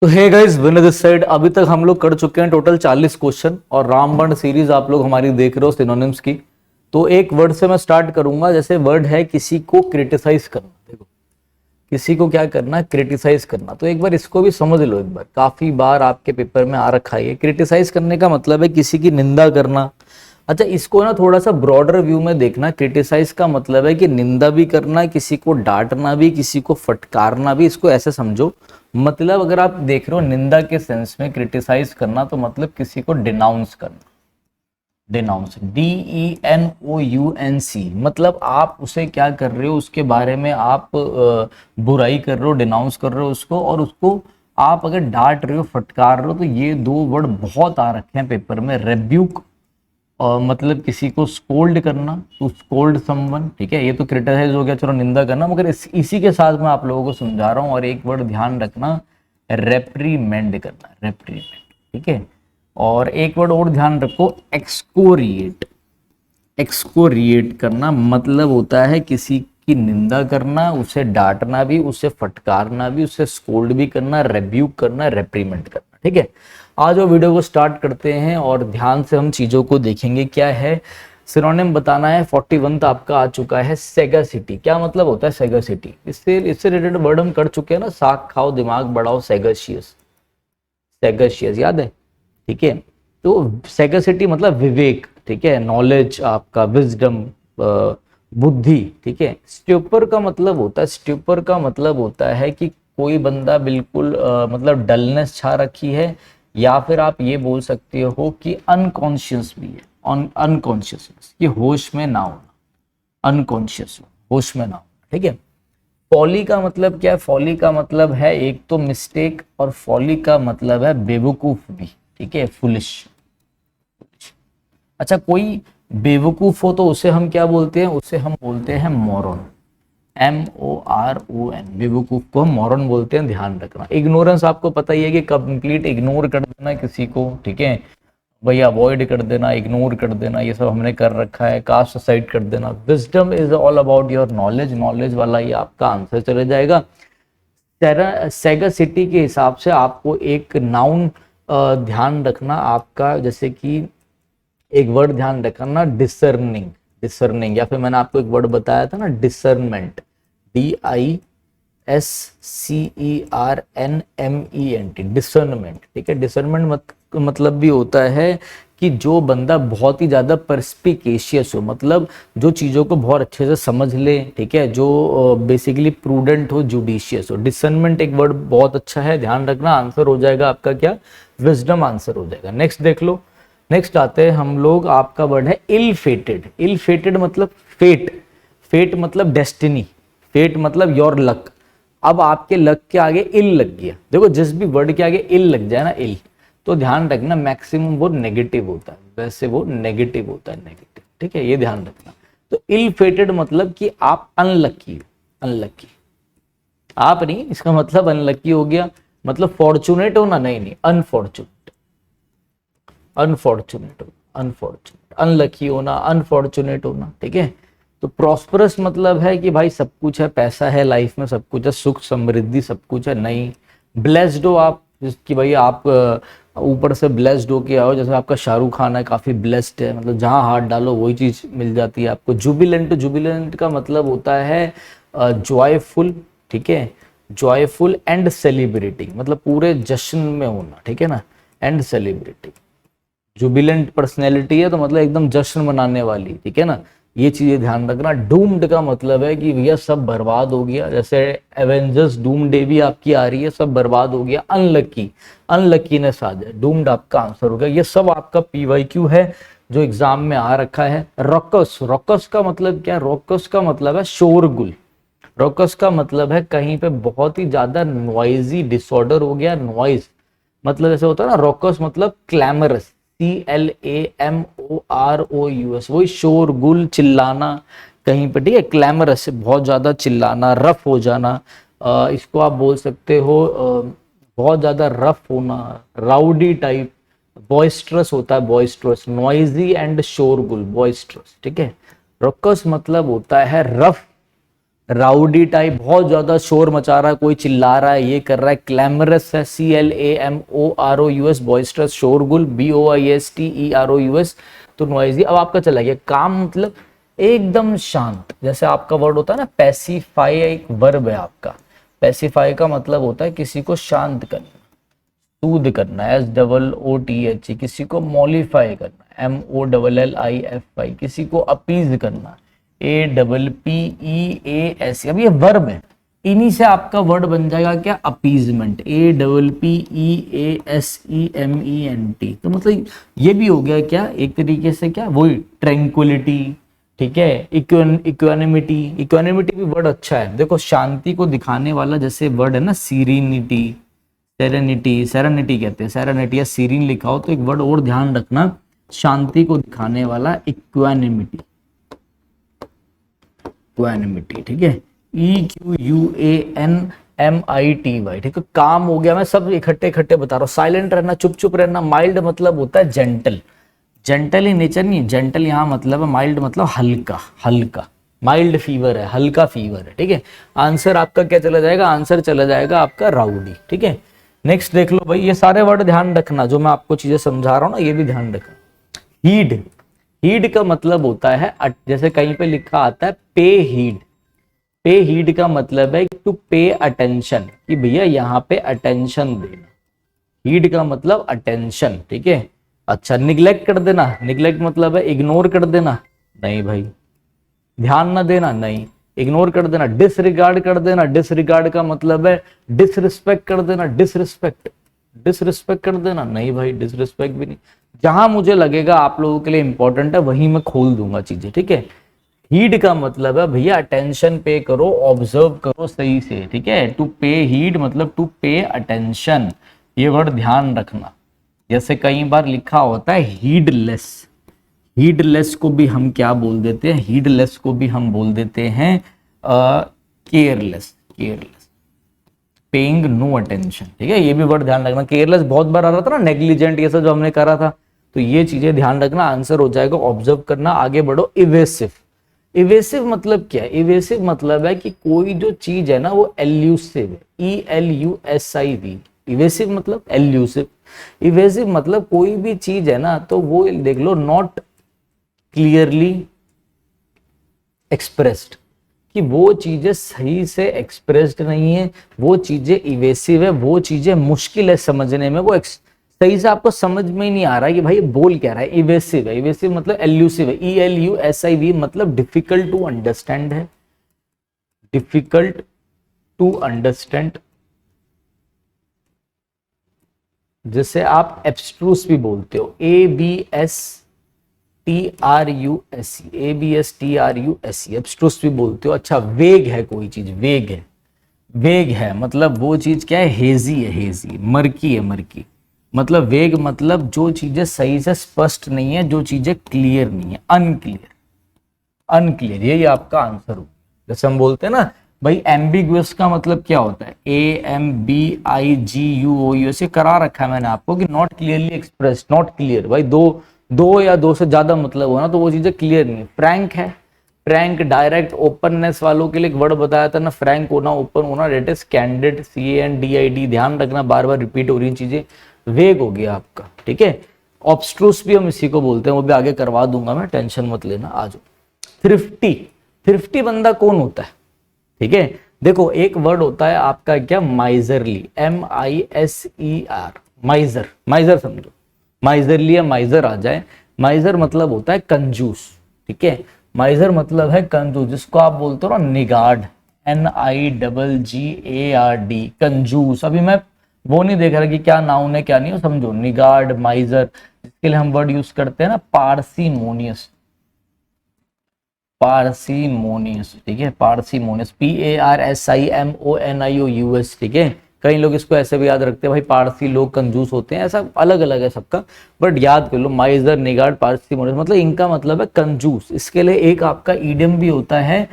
तो hey guys, Vinay this side. अभी तक हम लोग कर चुके हैं टोटल 40 क्वेश्चन और रामबन सीरीज आप लोग हमारी देख रहे हो सिनोनिम्स की। तो एक वर्ड से मैं स्टार्ट करूंगा। जैसे वर्ड है किसी को क्रिटिसाइज करना। देखो, किसी को क्या करना, क्रिटिसाइज करना। तो एक बार इसको भी समझ लो। एक बार काफी बार आपके पेपर में आ रखा है। क्रिटिसाइज करने का मतलब है किसी की निंदा करना। अच्छा, इसको ना थोड़ा सा ब्रॉडर व्यू में देखना। क्रिटिसाइज का मतलब है कि निंदा भी करना, किसी को डांटना भी, किसी को फटकारना भी। इसको ऐसे समझो। मतलब अगर आप देख रहे हो निंदा के सेंस में क्रिटिसाइज करना, तो मतलब किसी को डिनाउंस करना। Denounce, DENOUNC। मतलब आप उसे क्या कर रहे हो, उसके बारे में आप बुराई कर रहे हो, डिनाउंस कर रहे हो उसको। और उसको आप अगर डांट रहे हो, फटकार रहे हो, तो ये दो वर्ड बहुत आ रखे हैं पेपर में। रेब्यूक, और मतलब किसी को स्कोल्ड करना, टू स्कोल्ड समवन। ठीक है, ये तो क्रिटिसाइज हो गया, चलो निंदा करना। मगर इसी के साथ मैं आप लोगों को समझा रहा हूँ। और एक वर्ड ध्यान रखना, रेप्रीमेंड करना, रेप्रीमेंड। ठीक है, और एक वर्ड और ध्यान रखो, एक्सकोरिएट। एक्सकोरिएट करना मतलब होता है किसी की निंदा करना, उसे डांटना भी, उसे फटकारना भी, उसे स्कोल्ड भी करना, रेब्यूक करना, रेप्रीमेंट करना। ठीक है, आज वो वीडियो को स्टार्ट करते हैं और ध्यान से हम चीजों को देखेंगे। क्या है सिनोनिम बताना है। 41 आपका आ चुका है, सेगासिटी। क्या मतलब होता है सेगासिटी? इससे रिलेटेड वर्ड हम कर चुके हैं ना, साग खाओ दिमाग बढ़ाओ, सेगशियस। सेगशियस याद है? ठीक है, तो सेगसिटी मतलब विवेक। ठीक है, नॉलेज, आपका विजडम, बुद्धि। ठीक है, स्ट्यूपर का मतलब होता है, स्ट्यूपर का मतलब होता है कि कोई बंदा बिल्कुल मतलब डलनेस छा रखी है, या फिर आप ये बोल सकते हो कि अनकॉन्शियस भी है। अनकॉन्शियसनेस, कि होश में ना होना। अनकॉन्शियस, होश में ना होना। ठीक है, फॉली का मतलब क्या है? फॉली का मतलब है एक तो मिस्टेक, और फॉली का मतलब है बेवकूफ भी। ठीक है, फुलिश। अच्छा, कोई बेवकूफ हो तो उसे हम क्या बोलते हैं? उसे हम बोलते हैं मोरन। MORON, बेवकूफ को हम मोरन बोलते हैं। ध्यान रखना। इग्नोरेंस आपको पता ही है कि कंप्लीट इग्नोर कर देना किसी को। ठीक है भाई, अवॉइड कर देना, इग्नोर कर देना, ये सब हमने कर रखा है। कास्ट सुसाइड कर देना। Wisdom is all about your knowledge. Knowledge वाला ही आपका आंसर चले जाएगा। सेगासिटी के हिसाब से आपको एक नाउन ध्यान रखना आपका, जैसे कि एक वर्ड ध्यान रखना, डिसर्निंग। डिसर्निंग, या फिर मैंने आपको एक वर्ड बताया था ना, डिसर्नमेंट। DISCERNMENT, discernment. ठीक है, डिसर्नमेंट मतलब भी होता है कि जो बंदा बहुत ही ज्यादा परस्पिकेशियस हो, मतलब जो चीजों को बहुत अच्छे से समझ ले। ठीक है, जो बेसिकली प्रूडेंट हो, जुडिशियस हो। डिसर्नमेंट एक वर्ड बहुत अच्छा है, ध्यान रखना। आंसर हो जाएगा आपका क्या? विजडम आंसर हो जाएगा। नेक्स्ट देख लो। नेक्स्ट आते हैं हम लोग, आपका वर्ड है इल फेटेड। इल फेटेड मतलब फेट। फेट मतलब डेस्टिनी। फेट मतलब योर लक। अब आपके लक के आगे इल लग गया। देखो, जिस भी वर्ड के आगे इल लग जाए ना, इल, तो ध्यान रखना मैक्सिमम वो नेगेटिव होता है। वैसे वो नेगेटिव होता है, नेगेटिव। ठीक है, ये ध्यान रखना। तो इल फेटेड मतलब कि आप अनलकी हो। अनलकी, आप नहीं, इसका मतलब अनलकी हो गया। मतलब फॉर्चुनेट हो ना, नहीं नहीं, अनफॉर्चुनेट। अनफॉर्चुनेट हो, अनफॉर्चुनेट, अनलकी होना, अनफॉर्चुनेट होना। ठीक है, तो प्रॉस्परस मतलब है कि भाई सब कुछ है, पैसा है, लाइफ में सब कुछ है, सुख समृद्धि सब कुछ है। नहीं, ब्लेस्ड हो आप, कि भाई आप ऊपर से ब्लेस्ड हो के आओ। जैसे आपका शाहरुख खान है, काफी ब्लेस्ड है, मतलब जहां हाथ डालो वही चीज मिल जाती है आपको। जुबिलेंट, जुबिलेंट का मतलब होता है जॉयफुल। ठीक है, जॉयफुल एंड सेलिब्रेटिंग, मतलब पूरे जश्न में होना। ठीक है ना, एंड सेलिब्रेटिंग। जुबिलेंट पर्सनैलिटी है तो मतलब एकदम जश्न मनाने वाली। ठीक है ना, ये चीजें ध्यान रखना। डूम्ड का मतलब है कि भैया सब बर्बाद हो गया। जैसे एवेंजर्स डूम डे भी आपकी आ रही है, सब बर्बाद हो गया। अनलकी, अनलकीनेस आ जाए, डूम्ड आपका आंसर होगा। ये सब आपका PYQ है जो एग्जाम में आ रखा है। रॉकस, रॉकस का मतलब क्या? रॉकस का मतलब है शोरगुल। रॉकस का मतलब है कहीं पे बहुत ही ज्यादा नॉइजी डिसऑर्डर हो गया। नॉइज मतलब ऐसे होता है ना, रॉकस मतलब क्लैमरस, CLAMOROUS, वही शोर गुल, चिल्लाना कहीं पे। ठीक है, क्लैमरस से बहुत ज्यादा चिल्लाना, रफ हो जाना। इसको आप बोल सकते हो बहुत ज्यादा रफ होना, राउडी टाइप। बॉइस्ट्रस होता है, बॉइस्ट्रस, नॉइजी एंड शोरगुल, बॉइस्ट्रस। ठीक है, रॉकस मतलब होता है रफ, राउडी टाइप, बहुत ज्यादा शोर मचा रहा है, कोई चिल्ला रहा है, ये कर रहा है। क्लैमरस है, CLAMOROUS, बॉइस्टरस, शोरगुल, BOISTEROUS, तो नॉइजी। अब आपका चला गया काम, मतलब एकदम शांत। जैसे आपका वर्ड होता है ना पैसिफाई, एक वर्ब है आपका। पैसिफाई का मतलब होता है किसी को शांत करना, सूद करना, SOOTH, किसी को मॉलिफाई करना, MOLLIFI, किसी को अपीज करना, APPEAS। अब ये वर्ब है, इन्हीं से आपका वर्ड बन जाएगा क्या, अपीजमेंट, APPEASEMENT। तो मतलब ये भी हो गया क्या एक तरीके से, क्या वही ट्रैंक्विलिटी, ठीक है। इक्वानिमिटी, इक्वानिमिटी भी वर्ड अच्छा है। देखो शांति को दिखाने वाला जैसे वर्ड है ना सीरीनिटी, सेरेनिटी कहते हैं, सेरेनिटी या सीरीन लिखा हो तो एक वर्ड और ध्यान रखना, शांति को दिखाने वाला इक्वानिमिटी, इक्वानिमिटी, ठीक है, EQUANMITY, ठीक है। काम हो गया, मैं सब इकट्ठे इकट्ठे बता रहा हूँ। साइलेंट रहना, चुप चुप रहना। माइल्ड मतलब होता है जेंटल, जेंटल ही नेचर नहीं, जेंटल यहाँ मतलब है, माइल्ड मतलब हल्का, हल्का। माइल्ड फीवर है, हल्का फीवर है, ठीक है। आंसर आपका क्या चला जाएगा, आंसर चला जाएगा आपका राउडी, ठीक है। नेक्स्ट देख लो भाई, ये सारे वर्ड ध्यान रखना, जो मैं आपको चीजें समझा रहा हूँ ना, ये भी ध्यान रखना। हीड, हीड का मतलब होता है, जैसे कहीं पे लिखा आता है पे हीड, पे हीड का मतलब है टू पे अटेंशन, कि भैया यहाँ पे अटेंशन देना। हीड का मतलब अटेंशन, ठीक है। अच्छा, निग्लेक्ट कर देना, निग्लेक्ट मतलब है इग्नोर कर देना, नहीं भाई। ध्यान ना देना, नहीं। इग्नोर कर देना, डिसरिगार्ड कर देना, डिसरिगार्ड का मतलब है डिसरिस्पेक्ट कर देना, डिसरिस्पेक्ट, डिसरिस्पेक्ट कर देना, नहीं भाई, डिसरिस्पेक्ट भी नहीं। जहां मुझे लगेगा आप लोगों के लिए इंपॉर्टेंट है वहीं मैं खोल दूंगा चीजें, ठीक है। हीड का मतलब है भैया अटेंशन पे करो, ऑब्जर्व करो सही से, ठीक है। टू पे हीड मतलब टू पे अटेंशन, ये वर्ड ध्यान रखना। जैसे कई बार लिखा होता है हीडलेस, हीडलेस को भी हम क्या बोल देते हैं, हीडलेस को भी हम बोल देते हैं careless, careless, paying no attention, ठीक है। ये भी वर्ड ध्यान रखना। केयरलेस बहुत बार आ रहा था ना, नेग्लिजेंट, ये सब जो हमने करा था, तो ये चीजें ध्यान रखना। आंसर हो जाएगा ऑब्जर्व करना। आगे बढ़ो, इवेसिव, इवेसिव मतलब क्या है, इवेसिव मतलब है कि कोई जो चीज है ना वो एल्यूसिव है, ELUSIV, इवेसिव मतलब एल्यूसिव। इवेसिव मतलब कोई भी चीज है ना तो वो देख लो नॉट क्लियरली एक्सप्रेस्ड, कि वो चीजें सही से एक्सप्रेस्ड नहीं है, वो चीजें इवेसिव है, वो चीजें मुश्किल है समझने में, वो सही से आपको समझ में ही नहीं आ रहा है कि भाई बोल क्या रहा है। इवेसिव है, इवेसिव मतलब एल्यूसिव है, ELUSIV मतलब डिफिकल्ट टू अंडरस्टैंड है, डिफिकल्ट टू अंडरस्टैंड। जिसे आप एब्स्ट्रूस भी बोलते हो, ABSTRUSE, एब्स्ट्रूस भी बोलते हो। अच्छा, वेग है कोई चीज, वेग है, वेग है मतलब वो चीज क्या है, हेजी है, हेजी, मर्की है, मर्की। मतलब वेग मतलब जो चीजें सही से स्पष्ट नहीं है, जो चीजें क्लियर नहीं है, अनक्लियर, अनक्लियर, यही आपका आंसर हो। जैसे हम बोलते हैं ना भाई एम्बिगुअस का मतलब क्या होता है, AMBIGUOUS, ये करा रखा है मैंने आपको कि not clearly express, not clear. भाई दो दो या दो से ज्यादा मतलब हो ना तो वो चीजें क्लियर नहीं है। फ्रैंक है, फ्रैंक डायरेक्ट ओपननेस वालों के लिए एक वर्ड बताया था ना, फ्रैंक होना, ओपन होना, डेट इज कैंडिड, CANDID। ध्यान रखना, बार बार रिपीट हो रही चीजें। वेग हो गया आपका, ठीक है। ऑब्स्ट्रूस भी हम इसी को बोलते हैं, वो भी आगे करवा दूंगा मैं, टेंशन मत लेना। आ जाओ, थ्रिफ्टी, थ्रिफ्टी बंदा कौन होता है, ठीक है। देखो एक वर्ड होता है आपका क्या, माइजरली, MISER, माइजर, माइजर समझो, माइजरली या माइजर आ जाए। माइजर मतलब होता है कंजूस, ठीक है। माइजर मतलब है कंजूस, जिसको आप बोलते हो ना निगार्ड, NIGGARD, कंजूस। अभी मैं वो नहीं देख रहा कि क्या नाउन है क्या नहीं हो, समझो, निगार्ड, माइजर। इसके लिए हम वर्ड यूज करते हैं ना पार्सीमोनियस, पार्सीमोनियस, ठीक है, पार्सीमोनियस, PARSIMONIOUS, ठीक है। कई लोग इसको ऐसे भी याद रखते हैं भाई पारसी लोग कंजूस होते हैं, ऐसा अलग अलग है सबका, बट याद कर लो माइजर, निगार्ड, पार्सीमोनियस, मतलब इनका मतलब है कंजूस। इसके लिए एक आपका ईडियम भी होता है,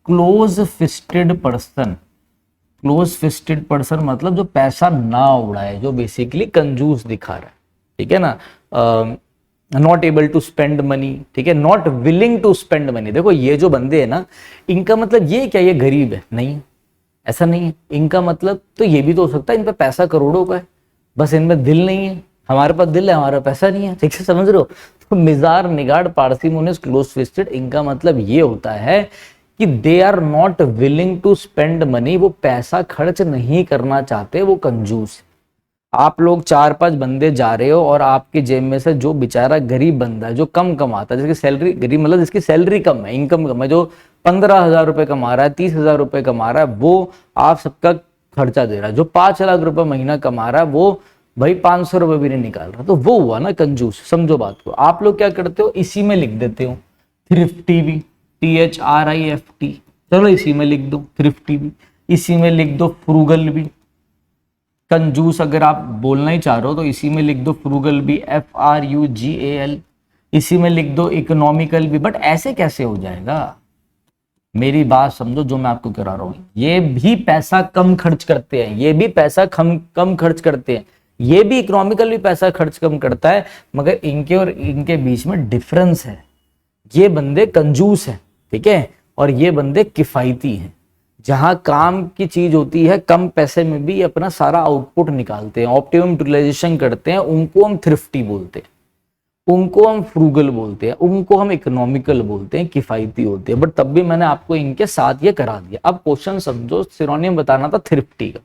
close fisted person. Close fisted person मतलब जो पैसा ना उड़ाए, जो बेसिकली कंजूस दिखा रहा है, ठीक है ना। Not able to spend money, ठीक है, not willing to spend money. देखो ये जो बंदे हैं ना, इनका मतलब ये क्या, ये गरीब है? नहीं, ऐसा नहीं है। इनका मतलब तो ये भी तो हो सकता है इन पे पैसा करोड़ों का है, बस इनमें दिल नहीं है। हमारे पास दिल है, हमारा पैसा नहीं है, ठीक से समझ रहे हो? तो miser niggard parsimonious close fisted, इनका मतलब ये होता है कि they are not willing to spend money, वो पैसा खर्च नहीं करना चाहते, वो कंजूस। आप लोग 4-5 बंदे जा रहे हो और आपकी जेब में से जो बेचारा गरीब बंदा है, जो कम कमाता है, जिसकी सैलरी, गरीब मतलब जिसकी सैलरी कम है, इनकम कम है, जो 15,000 रुपए कमा रहा है, 30,000 रुपए कमा रहा है, वो आप सबका खर्चा दे रहा है। जो 5 लाख रुपए महीना कमा रहा है, वो भाई 500 रुपए भी नहीं निकाल रहा, तो वो हुआ ना कंजूस। समझो बात को। आप लोग क्या करते हो, इसी में लिख देते हो थ्रिफ्टी भी, THRIFT, चलो इसी में लिख दो थ्रिफ्टी भी, इसी में लिख दो फ्रूगल भी। कंजूस अगर आप बोलना ही चाह रहे हो तो इसी में लिख दो फ्रूगल भी, FRUGAL, इसी में लिख दो इकोनॉमिकल भी। बट ऐसे कैसे हो जाएगा, मेरी बात समझो जो मैं आपको करा रहा हूं। ये भी पैसा कम खर्च करते हैं, ये भी पैसा कम खर्च करते हैं, ये भी इकोनॉमिकल भी पैसा खर्च कम करता है, मगर इनके और इनके बीच में डिफरेंस है। ये बंदे कंजूस हैं, ठीक है, और ये बंदे किफायती हैं। जहां काम की चीज होती है, कम पैसे में भी अपना सारा आउटपुट निकालते हैं, ऑप्टिमम यूटिलाइजेशन करते हैं, उनको हम थ्रिफ्टी बोलते हैं, उनको हम फ्रूगल बोलते हैं, उनको हम इकोनॉमिकल बोलते हैं, किफायती होते हैं। बट तब भी मैंने आपको इनके साथ ये करा दिया। अब क्वेश्चन समझो, सिनोनिम बताना था थ्रिफ्टी का,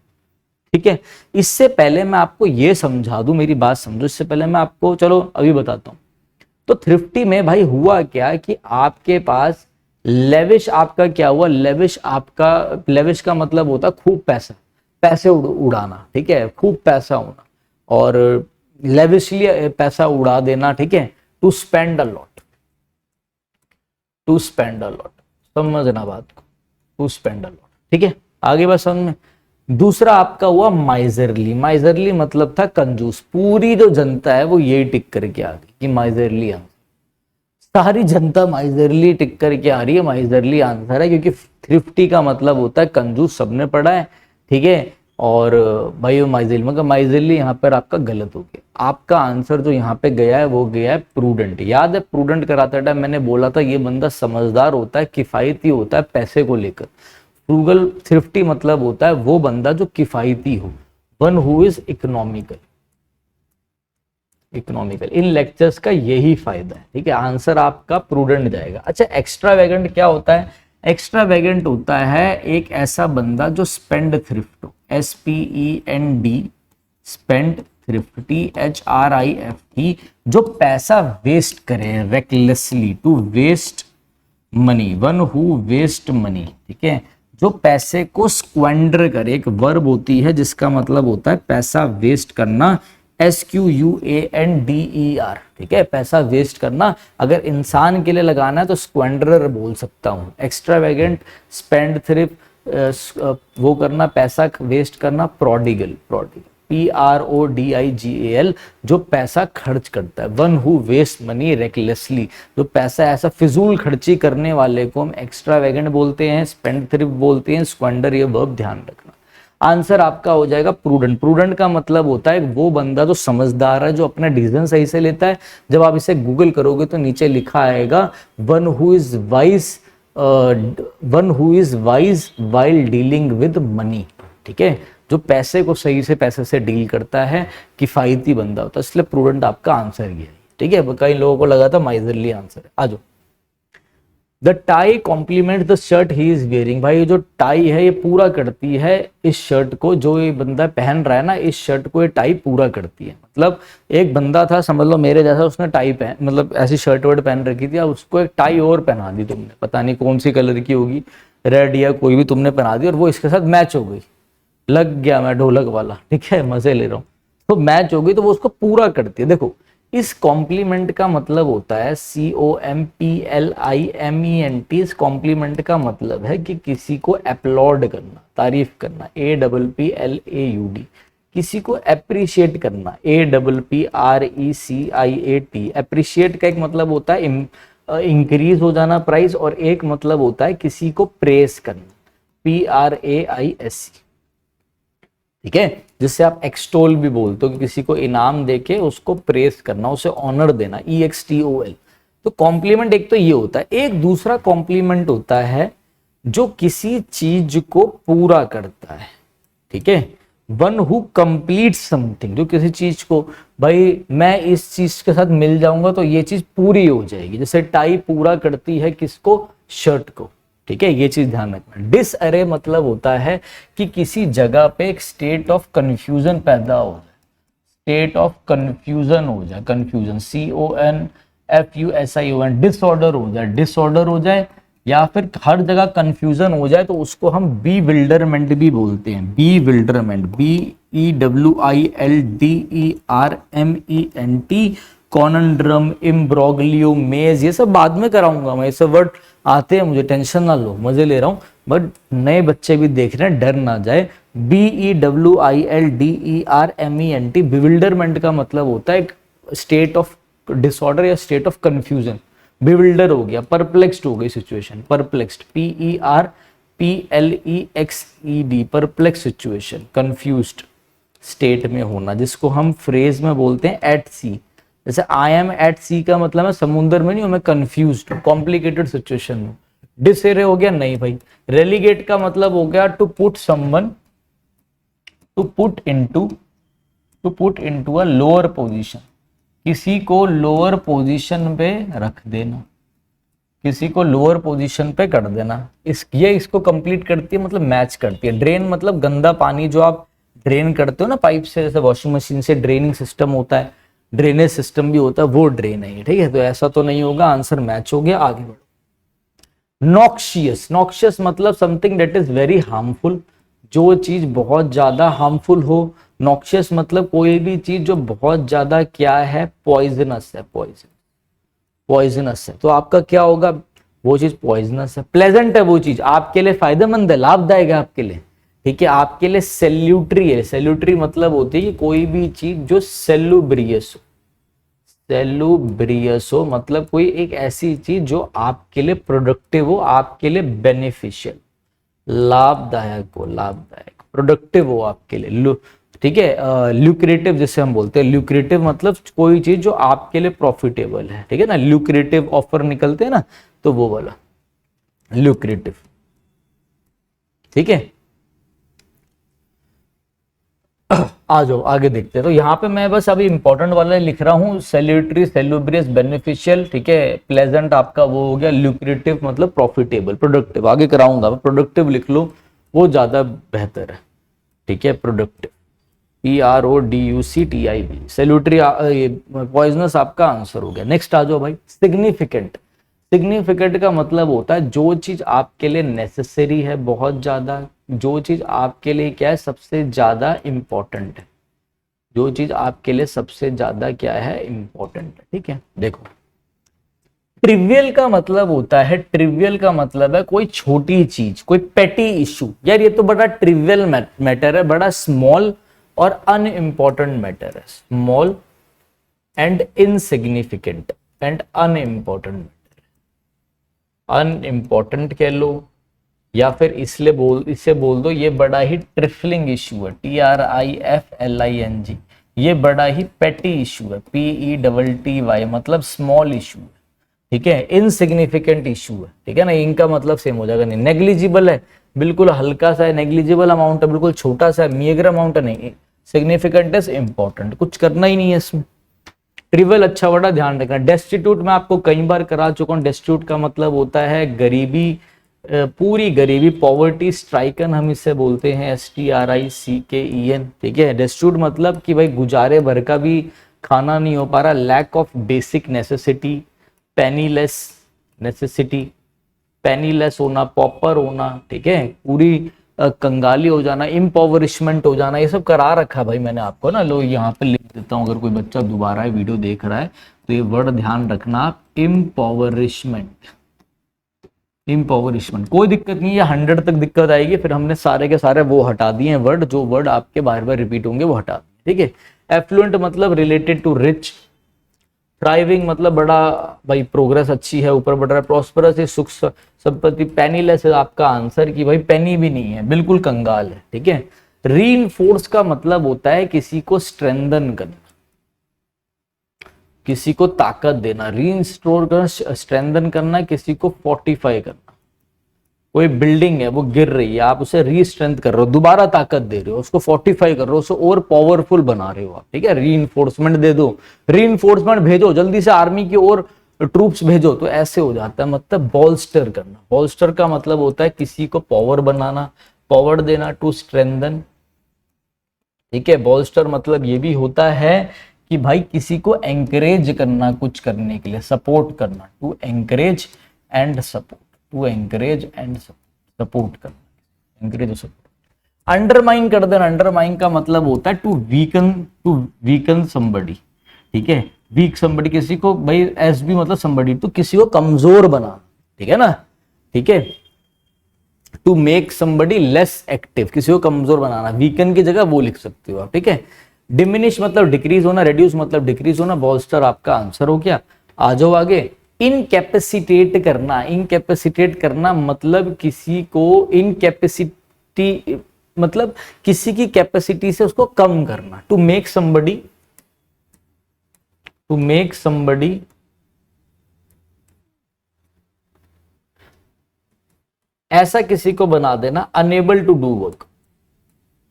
ठीक है। इससे पहले मैं आपको ये समझा दूं, मेरी बात समझो, इससे पहले मैं आपको, चलो अभी बताता हूं। तो थ्रिफ्टी में भाई हुआ क्या कि आपके पास लेविश, आपका क्या हुआ, लेविश, आपका लेविश का मतलब होता है खूब पैसा, पैसे उड़ाना, ठीक है, खूब पैसा होना, और लेविशली पैसा उड़ा देना, ठीक है, to spend a lot, to spend a lot, समझना बात को, टू स्पेंड अ लॉट, ठीक है, आगे बस समझ में। दूसरा आपका हुआ माइजरली, माइजरली मतलब था कंजूस। पूरी जो जनता है वो यही टिक करके आ गई कि माइजरली आंसर, सारी जनता माइजरली टिक करके आ रही है, माइजरली आंसर है, क्योंकि थ्रिफ्टी का मतलब होता है कंजूस, सबने पढ़ा है, ठीक है। और भाई वो माइजरली, मगर माइजरली यहाँ पर आपका गलत हो गया। आपका आंसर जो यहाँ पे गया है वो गया है प्रूडेंट। याद है प्रूडेंट कराते टाइम मैंने बोला था ये बंदा समझदार होता है, किफायती होता है पैसे को लेकर। फ्रूगल, थ्रिफ्टी मतलब होता है वो बंदा जो किफायती हो, one who is economical, economical. In lectures का यही फायदा है, ठीक है। आंसर आपका प्रूडेंट जाएगा। अच्छा, एक्स्ट्रावेगेंट क्या होता है? एक्स्ट्रावेगेंट होता है एक ऐसा बंदा जो स्पेंड थ्रिफ्ट हो, SPEND, स्पेंड थ्रिफ्ट, THRIFT, जो पैसा वेस्ट करे recklessly, to waste money, one who waste money, ठीक है, जो पैसे को स्क्वेंडर करे। एक वर्ब होती है जिसका मतलब होता है पैसा वेस्ट करना, SQUANDER, ठीक है, पैसा वेस्ट करना। अगर इंसान के लिए लगाना है तो स्क्वेंडरर बोल सकता हूं। एक्स्ट्रावेगेंट, स्पेंड थ्रिफ्ट, वो करना, पैसा वेस्ट करना, प्रोडिगल, प्रोडिगल, PRODIGAL, जो पैसा खर्च करता है। One who waste money recklessly, जो पैसा ऐसा फिजूल खर्ची करने वाले को हम एक्स्ट्रावेगेंट बोलते हैं, स्पेंड थ्रिफ्ट बोलते हैं, स्क्वेंडर, ये वर्ब ध्यान रखना। आंसर आपका हो जाएगा प्रूडेंट। प्रूडेंट का मतलब होता है वो बंदा जो समझदार है, जो अपना डिसीजन सही से लेता है। जब आप इसे गूगल करोगे तो नीचे लिखा आएगा one who is wise, one who is wise while dealing with money, ठीक है, जो पैसे को सही से पैसे से डील करता है, किफायती बंदा होता है। इसलिए प्रूडेंट आपका आंसर ये है, ठीक है। कई लोगों को लगा था माइजरली आंसर है। आ जाओ। The tie compliment the shirt he is wearing. भाई ये जो टाई है ये पूरा करती है इस शर्ट को, जो ये बंदा पहन रहा है ना, इस शर्ट को ये टाई पूरा करती है। मतलब एक बंदा था, समझ लो मेरे जैसा, उसने टाई पहन, मतलब ऐसी शर्ट वर्ट पहन रखी थी, अब उसको एक टाई और पहना दी तुमने, पता नहीं कौन सी कलर की होगी, रेड या कोई भी तुमने पहना दी, और वो इसके साथ मैच हो गई। लग गया मैं ढोलक वाला, ठीक है, मजे ले रहा हूँ। तो मैच हो गई तो वो उसको पूरा करती है। देखो इस कॉम्प्लीमेंट का मतलब होता है COMPLIMENT। इस कॉम्प्लीमेंट का मतलब है कि किसी को अपलॉड करना, तारीफ करना, APPLAUD, किसी को अप्रिशिएट करना, APPRECIAT। अप्रिशिएट का एक मतलब होता है इंक्रीज हो जाना प्राइस, और एक मतलब होता है किसी को प्रेस करना, PRAISE, ठीक है, जिससे आप एक्सटोल भी बोलते हो कि किसी को इनाम देके उसको प्रेस करना, उसे ऑनर देना, EXTOL। तो कॉम्प्लीमेंट एक तो ये होता है, एक दूसरा कॉम्प्लीमेंट होता है जो किसी चीज को पूरा करता है, ठीक है, वन हु कंप्लीट समथिंग, जो किसी चीज को, भाई मैं इस चीज के साथ मिल जाऊंगा तो ये चीज पूरी हो जाएगी, जैसे टाई पूरा करती है किसको, शर्ट को, ठीक है, ये चीज ध्यान रखना। डिसअरे मतलब होता है कि किसी जगह पे एक स्टेट ऑफ कंफ्यूजन पैदा हो जाए, स्टेट ऑफ कंफ्यूजन हो जाए, कंफ्यूजन, CONFUSION, डिसऑर्डर हो जाए, डिसऑर्डर हो जाए, या फिर हर जगह कंफ्यूजन हो जाए तो उसको हम बीविल्डरमेंट भी बोलते हैं, बीविल्डरमेंट, BEWILDERMENT, कॉनंड्रम, इम्ब्रोग्लियो, मेज, ये सब बाद में कराऊंगा मैं, ये सब वर्ड आते हैं मुझे, टेंशन ना लो, मजे ले रहा हूं, बट नए बच्चे भी देख रहे हैं, डर ना जाए। BEWILDERMENT, बिविल्डरमेंट का मतलब होता है एक स्टेट ऑफ डिसऑर्डर या स्टेट ऑफ कंफ्यूजन, बिविल्डर हो गया, परप्लेक्स्ड हो गई situation, perplexed, PERPLEXED, perplex situation, confused state में होना, जिसको हम फ्रेज में बोलते हैं एट सी। जैसे आई एम एट सी का मतलब मैं समुद्र में नहीं हूं, मैं कंफ्यूज्ड हूं, कॉम्प्लिकेटेड सिचुएशन में। डिसएरे हो गया, नहीं भाई। रेलीगेट का मतलब हो गया to put someone, to put into a lower position, किसी को लोअर पोजीशन पे रख देना, किसी को लोअर पोजीशन पे कर देना, इसको कंप्लीट करती है, मतलब मैच करती है। ड्रेन मतलब गंदा पानी जो आप ड्रेन करते हो ना पाइप से, जैसे वॉशिंग मशीन से ड्रेनिंग सिस्टम होता है, ड्रेनेज सिस्टम भी होता है, वो ड्रेन है, ठीक है। तो ऐसा तो नहीं होगा, आंसर मैच हो गया, आगे बढ़ो। नॉक्शियस, नॉक्शियस मतलब something that is very harmful, जो चीज बहुत ज्यादा हार्मफुल हो। नॉक्शियस मतलब कोई भी चीज जो बहुत ज्यादा क्या है, पॉइजनस है, पॉइजनस है। तो आपका क्या होगा, वो चीज पॉइजनस है। प्लेजेंट है वो चीज, आपके लिए फायदेमंद है, लाभदायक है आपके लिए, ठीक है, आपके लिए सेल्यूटरी है। सेल्यूटरी मतलब होती है कि कोई भी चीज जो सेलुब्रियस हो, सेलुब्रियस हो मतलब कोई एक ऐसी चीज जो आपके लिए प्रोडक्टिव हो, आपके लिए बेनिफिशियल, लाभदायक हो, लाभदायक, प्रोडक्टिव हो आपके लिए, ठीक है। ल्यूक्रेटिव जिसे हम बोलते हैं, ल्यूक्रेटिव मतलब कोई चीज जो आपके लिए प्रॉफिटेबल है, ठीक है ना, ल्यूक्रेटिव ऑफर निकलते हैं ना, तो वो वाला ल्यूक्रेटिव, ठीक है। आ जाओ आगे देखते हैं। तो यहाँ पे मैं बस अभी इंपॉर्टेंट वाला लिख रहा हूँ, सेल्यूटरी, सेलुब्रियस, बेनिफिशियल, ठीक है। प्लेजेंट आपका वो हो गया, ल्यूक्रेटिव मतलब प्रॉफिटेबल, प्रोडक्टिव आगे कराऊंगा, प्रोडक्टिव लिख लो, वो ज्यादा बेहतर है, ठीक है। प्रोडक्टिव, PRODUCTIV, सेल्यूटरी, पॉइजनस आपका आंसर हो गया। नेक्स्ट आ जाओ भाई, सिग्निफिकेंट। सिग्निफिकेंट का मतलब होता है जो चीज आपके लिए नेसेसरी है बहुत ज्यादा, जो चीज आपके लिए क्या है, सबसे ज्यादा इंपॉर्टेंट है, जो चीज आपके लिए सबसे ज्यादा क्या है, इंपॉर्टेंट है, ठीक है। देखो, ट्रिवियल का मतलब होता है, ट्रिवियल का मतलब है कोई छोटी चीज, कोई पेटी इशू। यार ये तो बड़ा ट्रिवियल मैटर है, बड़ा स्मॉल और अनइम्पॉर्टेंट मैटर है, small and insignificant and unimportant, unimportant कह लो, या फिर इससे बोल दो ये बड़ा ही ट्रिफलिंग इशू है, TRIFLING, ये बड़ा ही पेटी इशू है, PETTY मतलब स्मॉल इशू है, ठीक है। इनसिग्निफिकेंट इशू है, ठीक है ना, इनका मतलब सेम हो जाएगा। नहीं, नेग्लिजिबल है, बिल्कुल हल्का सा है, नेग्लिजिबल अमाउंट है, बिल्कुल छोटा सा है, मीगर अमाउंट है, नहीं। सिग्निफिकेंट इज इंपॉर्टेंट, कुछ करना ही नहीं है इसमें। ट्रिवियल अच्छा बड़ा ध्यान रखना। डेस्टिट्यूट में आपको कई बार करा चुका हूं, डेस्टिट्यूट का मतलब होता है गरीबी, पूरी गरीबी, पॉवर्टी स्ट्राइकन हम इसे बोलते हैं, STRICKEN, ठीक है। डेस्टिट्यूट मतलब कि भाई गुजारे भर का भी खाना नहीं हो पा रहा, lack of basic necessity, penniless necessity, penniless होना, पॉपर होना, ठीक है, पूरी कंगाली हो जाना, इम्पॉवरिशमेंट हो जाना, ये सब करा रखा भाई मैंने आपको ना। लो यहाँ पे लिख देता हूँ, अगर कोई बच्चा दोबारा वीडियो देख रहा है तो ये वर्ड ध्यान रखना आप, इम्पॉवरिशमेंट, इम्पॉवरिशमेंट। कोई दिक्कत नहीं है, 100 तक दिक्कत आएगी, फिर हमने सारे के सारे वो हटा दिए हैं वर्ड, जो वर्ड आपके बार बार रिपीट होंगे वो हटा दिए, ठीक है। एफ्लुएंट मतलब रिलेटेड टू रिच, थ्राइविंग मतलब बड़ा भाई प्रोग्रेस अच्छी है, ऊपर बढ़ रहा है, प्रॉस्परस है, सुख संपत्ति, पेनीलेस है आपका आंसर, कि भाई पेनी भी नहीं है, बिल्कुल कंगाल है, ठीक है। रीइंफोर्स का मतलब होता है किसी को स्ट्रेंथन करना, किसी को ताकत देना। रीइंस्टोर करना, स्ट्रेंथन करना, किसी को फोर्टिफाई करना। कोई बिल्डिंग है वो गिर रही है, आप उसे रीस्ट्रेंथ कर रहे हो, दोबारा ताकत दे रहे हो, उसको फोर्टिफाई कर रहे हो, उसे और पावरफुल बना रहे हो आप, ठीक है। रीइंफोर्समेंट दे दो, रीइंफोर्समेंट भेजो, जल्दी से आर्मी की ओर ट्रूप्स भेजो, तो ऐसे हो जाता है। मतलब बॉल्स्टर करना, बॉल्स्टर का मतलब होता है किसी को पावर बनाना, पावर देना, टू स्ट्रेंथन, ठीक है। बॉल्स्टर मतलब ये भी होता है कि भाई किसी को एंकरेज करना कुछ करने के लिए, सपोर्ट करना, to encourage and support, to encourage and support करना, एंकरेज और सपोर्ट। अंडरमाइन कर देना, अंडरमाइन का मतलब होता है टू वीकन समबडी, ठीक है। वीक समबडी, किसी को भाई एस बी मतलब समबडी, तो किसी को कमजोर बना, ठीक है ना, ठीक है। To make somebody less active, किसी को कमजोर बनाना, वीकन की जगह वो लिख सकते हो आप, ठीक है। डिमिनिश मतलब डिक्रीज होना, रेड्यूस मतलब डिक्रीज होना। बॉल्स्टर आपका आंसर हो गया। आ जाओ आगे। इनकैपेसिटेट करना, इनकैपेसिटेट करना मतलब किसी को इनकैपेसिटी मतलब किसी की कैपेसिटी से उसको कम करना। टू मेक समबडी ऐसा किसी को बना देना unable to do work,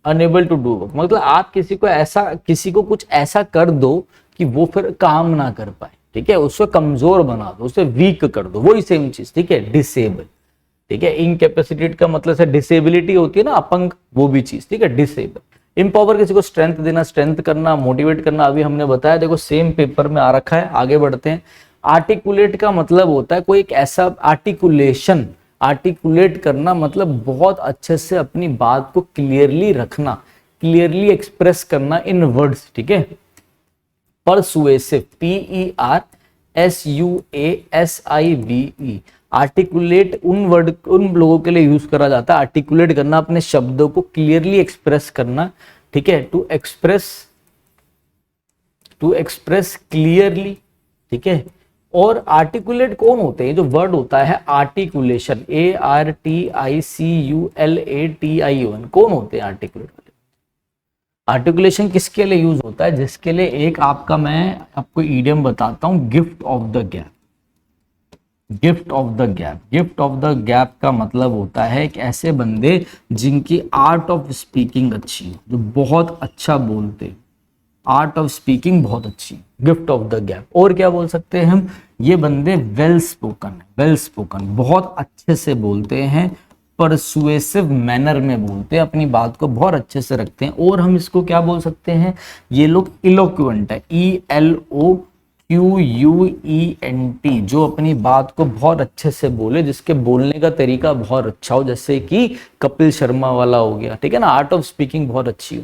unable to do work मतलब आप किसी को ऐसा, किसी को कुछ ऐसा कर दो कि वो फिर काम ना कर पाए, ठीक है। उसको कमजोर बना दो, उसे वीक कर दो, वही सेम चीज, ठीक है। डिसेबल, ठीक है। इनकैपेसिटेट का मतलब से डिसेबिलिटी होती है ना, अपंग, वो भी चीज, ठीक है, डिसेबल। इम्पावर किसी को स्ट्रेंथ देना, स्ट्रेंथ करना, मोटिवेट करना, अभी हमने बताया, देखो सेम पेपर में आ रखा है। आगे बढ़ते हैं। आर्टिकुलेट का मतलब होता है कोई एक ऐसा आर्टिकुलेशन, आर्टिकुलेट करना मतलब बहुत अच्छे से अपनी बात को क्लियरली रखना, क्लियरली एक्सप्रेस करना इन वर्ड्स, ठीक है। परसुएसिव, PERSUASIVE, आर्टिकुलेट उन वर्ड, उन लोगों के लिए यूज करा जाता है। आर्टिकुलेट करना, अपने शब्दों को क्लियरली एक्सप्रेस करना, ठीक है। टू एक्सप्रेस क्लियरली, ठीक है। और आर्टिकुलेट कौन होते हैं? जो वर्ड होता है आर्टिकुलेशन, ARTICULATION, कौन होते हैं आर्टिकुलेट? आर्टिकुलेशन किसके लिए यूज होता है? जिसके लिए एक आपका, मैं आपको ईडियम बताता हूं, gift of the gap. Gift of the gap, gift of the gap का मतलब होता है कि ऐसे बंदे जिनकी आर्ट ऑफ स्पीकिंग अच्छी है, जो बहुत अच्छा बोलते, आर्ट ऑफ स्पीकिंग बहुत अच्छी, गिफ्ट ऑफ द गैप। और क्या बोल सकते हैं हम? ये बंदे वेल स्पोकन है, वेल स्पोकन, बहुत अच्छे से बोलते हैं, परसुएसिव मैनर में बोलते हैं, अपनी बात को बहुत अच्छे से रखते हैं। और हम इसको क्या बोल सकते हैं? ये लोग इलोक्वेंट है, ELOQUENT, जो अपनी बात को बहुत अच्छे से बोले, जिसके बोलने का तरीका बहुत अच्छा हो, जैसे कि कपिल शर्मा वाला हो गया, ठीक है ना, आर्ट ऑफ स्पीकिंग बहुत अच्छी हो।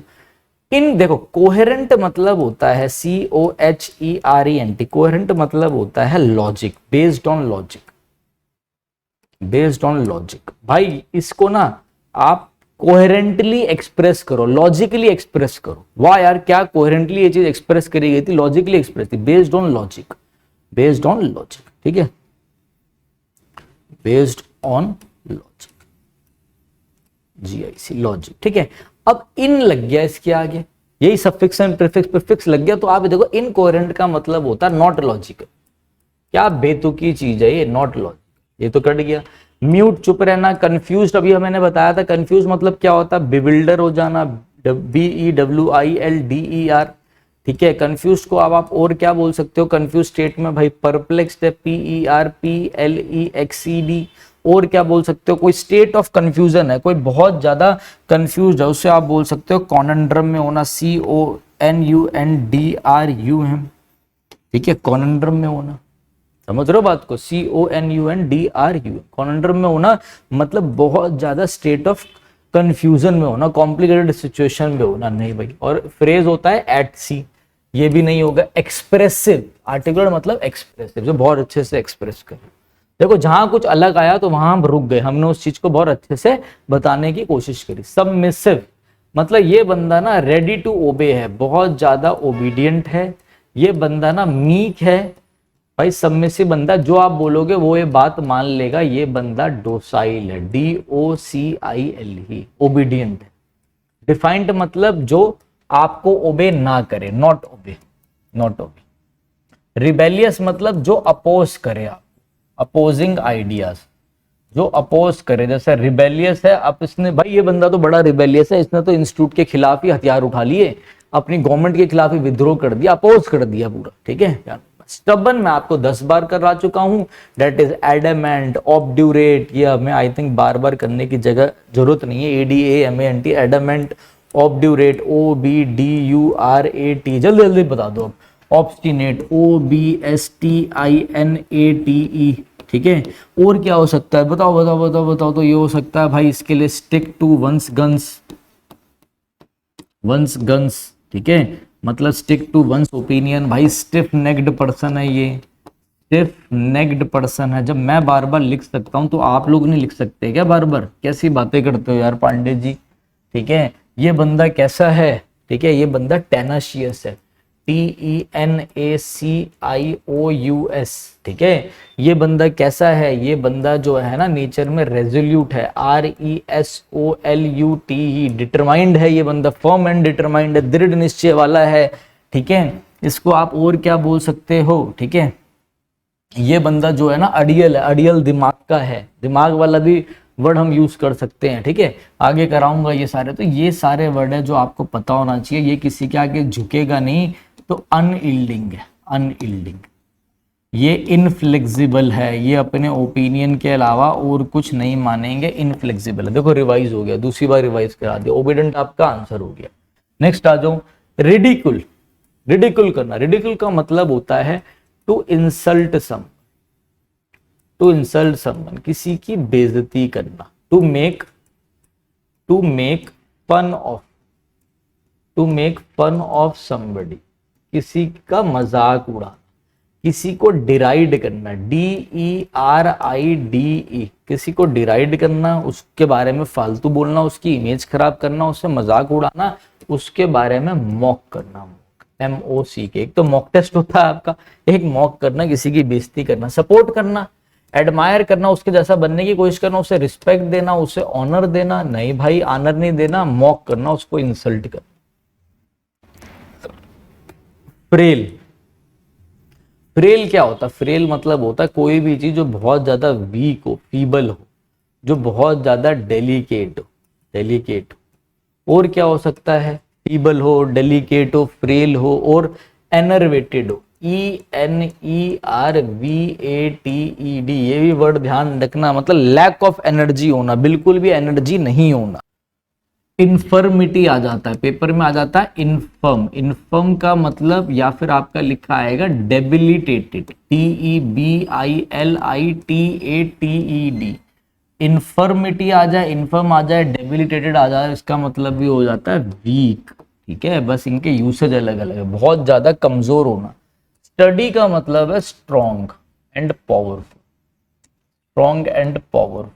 इन देखो, कोहेरेंट मतलब होता है COHERENT, कोहेरेंट मतलब होता है logic, based on logic, based on logic. भाई इसको ना आप कोहेरेंटली एक्सप्रेस करो, लॉजिकली एक्सप्रेस करो। वाह यार, क्या कोहेरेंटली ये चीज एक्सप्रेस करी गई थी, लॉजिकली एक्सप्रेस थी, based on logic, based on logic, ठीक है, based on logic, GIC, logic, ठीक है। अब इन लग गया इसके आगे, यही सफिक्स एंड प्रीफिक्स, प्रीफिक्स लग गया, तो आप देखो इनकोहेरेंट का मतलब होता है नॉट लॉजिकल। क्या बेतुकी चीज है ये, नॉट लॉजिकल, ये तो कट गया। म्यूट, चुप रहना। कंफ्यूज्ड, अभी मैंने बताया था कंफ्यूज मतलब क्या होता है, बिविल्डर हो जाना, BEWILDER, ठीक है। कंफ्यूज को अब आप और क्या बोल सकते हो कंफ्यूज स्टेट में? भाई परप्लेक्स्ड है, PERPLEXED। और क्या बोल सकते हो? कोई स्टेट ऑफ कंफ्यूजन है, कोई बहुत ज्यादा कंफ्यूज है, उससे आप बोल सकते हो कॉनंड्रम में होना, CONUNDRUM, ठीक है, कॉनंड्रम में होना, समझ रहे हो बात को? CONUNDRUM, कॉनंड्रम में होना मतलब बहुत ज्यादा स्टेट ऑफ कंफ्यूजन में होना, कॉम्प्लिकेटेड सिचुएशन में होना, नहीं भाई। और फ्रेज होता है एट सी, ये भी नहीं होगा। एक्सप्रेसिव, आर्टिकुलर मतलब एक्सप्रेसिव, जो बहुत अच्छे से एक्सप्रेस करे। देखो जहां कुछ अलग आया तो वहां हम रुक गए, हमने उस चीज को बहुत अच्छे से बताने की कोशिश करी। सबमिसिव मतलब ये बंदा ना रेडी टू ओबे है, बहुत ज्यादा ओबीडियंट है, ये बंदा ना मीक है। भाई सबमिसिव बंदा, जो आप बोलोगे वो ये बात मान लेगा, ये बंदा डोसाइल है, DOCILE, ओबीडियंट है, डिफाइंड मतलब जो आपको ओबे ना करे, not obey, not obey. Rebellious मतलब जो अपोज करे, आप अपोजिंग आइडियाज, जो अपोज करे। जैसे रिबेलियस है, अब इसने भाई ये बंदा तो बड़ा रिबेलियस है, इसने तो इंस्टीट्यूट के खिलाफ ही हथियार उठा लिए, अपनी गवर्नमेंट के खिलाफ ही विद्रोह कर दिया, अपोज कर दिया पूरा, ठीक है। स्टबन मैं आपको 10 बार करा चुका हूं, दैट इज एडमेंट, ऑब्ड्यूरेट, ये हमें आई थिंक बार बार करने की जगह जरूरत नहीं है, ADAMANT, एडमेंट, ऑब्ड्यूरेट, OBDURAT, जल्दी जल्दी बता दो अब। ऑब्स्टिनेट, OBSTINATE, ठीक है। और क्या हो सकता है, बताओ बताओ बताओ बताओ। तो ये हो सकता है भाई इसके लिए stick to one's guns, one's guns, ठीक है, मतलब स्टिक टू वंस ओपिनियन। भाई स्टिफ नेक्ड पर्सन है ये, स्टिफ नेक्ड पर्सन है। जब मैं बार बार लिख सकता हूं तो आप लोग नहीं लिख सकते क्या बार बार? कैसी बातें करते हो यार पांडे जी, ठीक है। ये बंदा कैसा है, ठीक है, ये बंदा टेनाशियस है, TENACIOUS, ठीक है। ये बंदा कैसा है, ये बंदा जो है ना नेचर में रेजोल्यूट है, RESOLUTE, डिटरमाइंड है ये बंदा, फर्म एंड डिटरमाइंड है, दृढ़ निश्चय वाला है, ठीक है। इसको आप और क्या बोल सकते हो, ठीक है। ये बंदा जो है ना अड़ियल है, अड़ियल दिमाग का है, दिमाग वाला भी वर्ड हम यूज कर सकते हैं, ठीक है। आगे कराऊंगा ये सारे, तो ये सारे वर्ड है जो आपको पता होना चाहिए। ये किसी के आगे झुकेगा नहीं, तो अनइल्डिंग है, अनइल्डिंग। ये इनफ्लेक्सिबल है, ये अपने ओपिनियन के अलावा और कुछ नहीं मानेंगे, इनफ्लेक्सिबल है। देखो रिवाइज हो गया, दूसरी बार रिवाइज करा दिया, ओबीडेंट आपका आंसर हो गया। नेक्स्ट आ जाओ, रिडिकुल, रिडिकुल करना। रिडिकुल का मतलब होता है to insult some, to insult someone, किसी की बेइज्जती करना, to make fun of, to make fun of somebody, किसी का मजाक उड़ाना, किसी को डिराइड करना, DERIDE, किसी को डिराइड करना, उसके बारे में फालतू बोलना, उसकी इमेज खराब करना, उससे मजाक उड़ाना, उसके बारे में मॉक करना, MOCK। एक तो मॉक टेस्ट होता है आपका, एक मॉक करना, किसी की बेइज्जती करना। सपोर्ट करना, एडमायर करना, उसके जैसा बनने की कोशिश करना, उसे रिस्पेक्ट देना, उसे ऑनर देना, नहीं भाई ऑनर नहीं देना, मॉक करना, उसको इंसल्ट करना। फ्रेल, फ्रेल क्या होता है? फ्रेल मतलब होता है कोई भी चीज जो बहुत ज्यादा वीक हो, फीबल हो, जो बहुत ज्यादा डेलिकेट हो, डेलिकेट हो। और क्या हो सकता है? फीबल हो, डेलिकेट हो, फ्रेल हो और एनर्वेटेड हो, ENERVATED। ये भी वर्ड ध्यान रखना, मतलब लैक ऑफ एनर्जी होना, बिल्कुल भी एनर्जी नहीं होना। इन्फर्मिटी आ जाता है, पेपर में आ जाता है इन्फर्म। इन्फर्म का मतलब या फिर आपका लिखा आएगा डेबिलिटेटेड, DEBILITATED। इन्फर्मिटी आ जाए, इन्फर्म आ जाए, डेबिलिटेटेड आ जाए, इसका मतलब भी हो जाता है वीक, ठीक है। बस इनके यूसेज अलग अलग है, बहुत ज्यादा कमजोर होना। स्टडी का मतलब है strong and powerful, strong and powerful.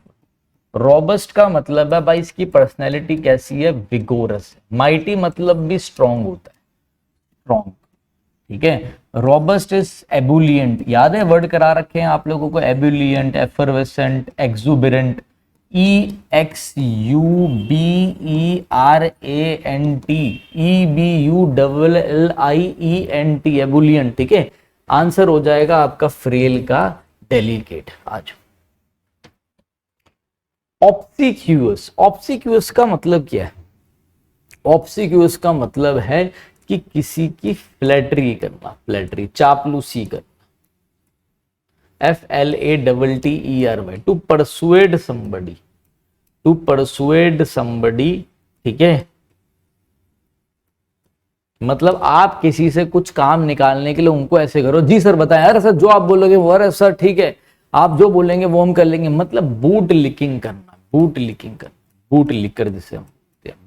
Robust का मतलब है भाई इसकी पर्सनैलिटी कैसी है, विगोरस है। माइटी मतलब भी स्ट्रॉन्ग होता है, स्ट्रॉन्ग, ठीक है। रॉबस्ट इज एबुलियंट, याद है वर्ड करा रखे हैं आप लोगों को, ebullient, effervescent, एक्सुबिरेंट, EXUBERANT, EBULLIENT, ebullient, ठीक है। आंसर हो जाएगा आपका फ्रेल का डेलिकेट। आज ऑब्सिक्यूअस, ऑब्सिक्यूअस का मतलब क्या है? ऑब्सिक्यूअस का मतलब है कि किसी की फ्लैटरी करना, फ्लैटरी, चापलूसी करना, FLATTERY, to persuade somebody, to persuade somebody, ठीक है। मतलब आप किसी से कुछ काम निकालने के लिए उनको ऐसे करो, जी सर बताएं, अरे सर जो आप बोलोगे वो, अरे सर ठीक है आप जो बोलेंगे वो हम कर लेंगे, मतलब बूट लिकिंग करना, बूट लिकिंग करना, बूट लिकर जिसे हम,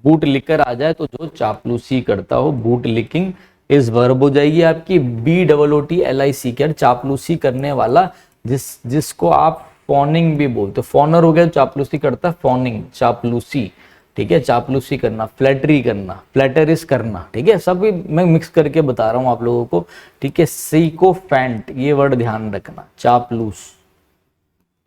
बूट लिकर आ जाए तो जो चापलूसी करता हो, बूट लिकिंग इस वर्ब हो जाएगी आपकी, BOOTLIC, चापलूसी करने वाला, जिसको आप फॉनिंग भी बोलते हो, फॉनर हो गया चापलूसी करता, फॉनिंग, चापलूसी, ठीक है। चापलूसी करना, फ्लैटरी करना, फ्लैटरिस करना, ठीक है। सब मैं मिक्स करके बता रहा हूं आप लोगों को, ठीक है। सिकोफेंट, ये वर्ड ध्यान रखना, चापलूस,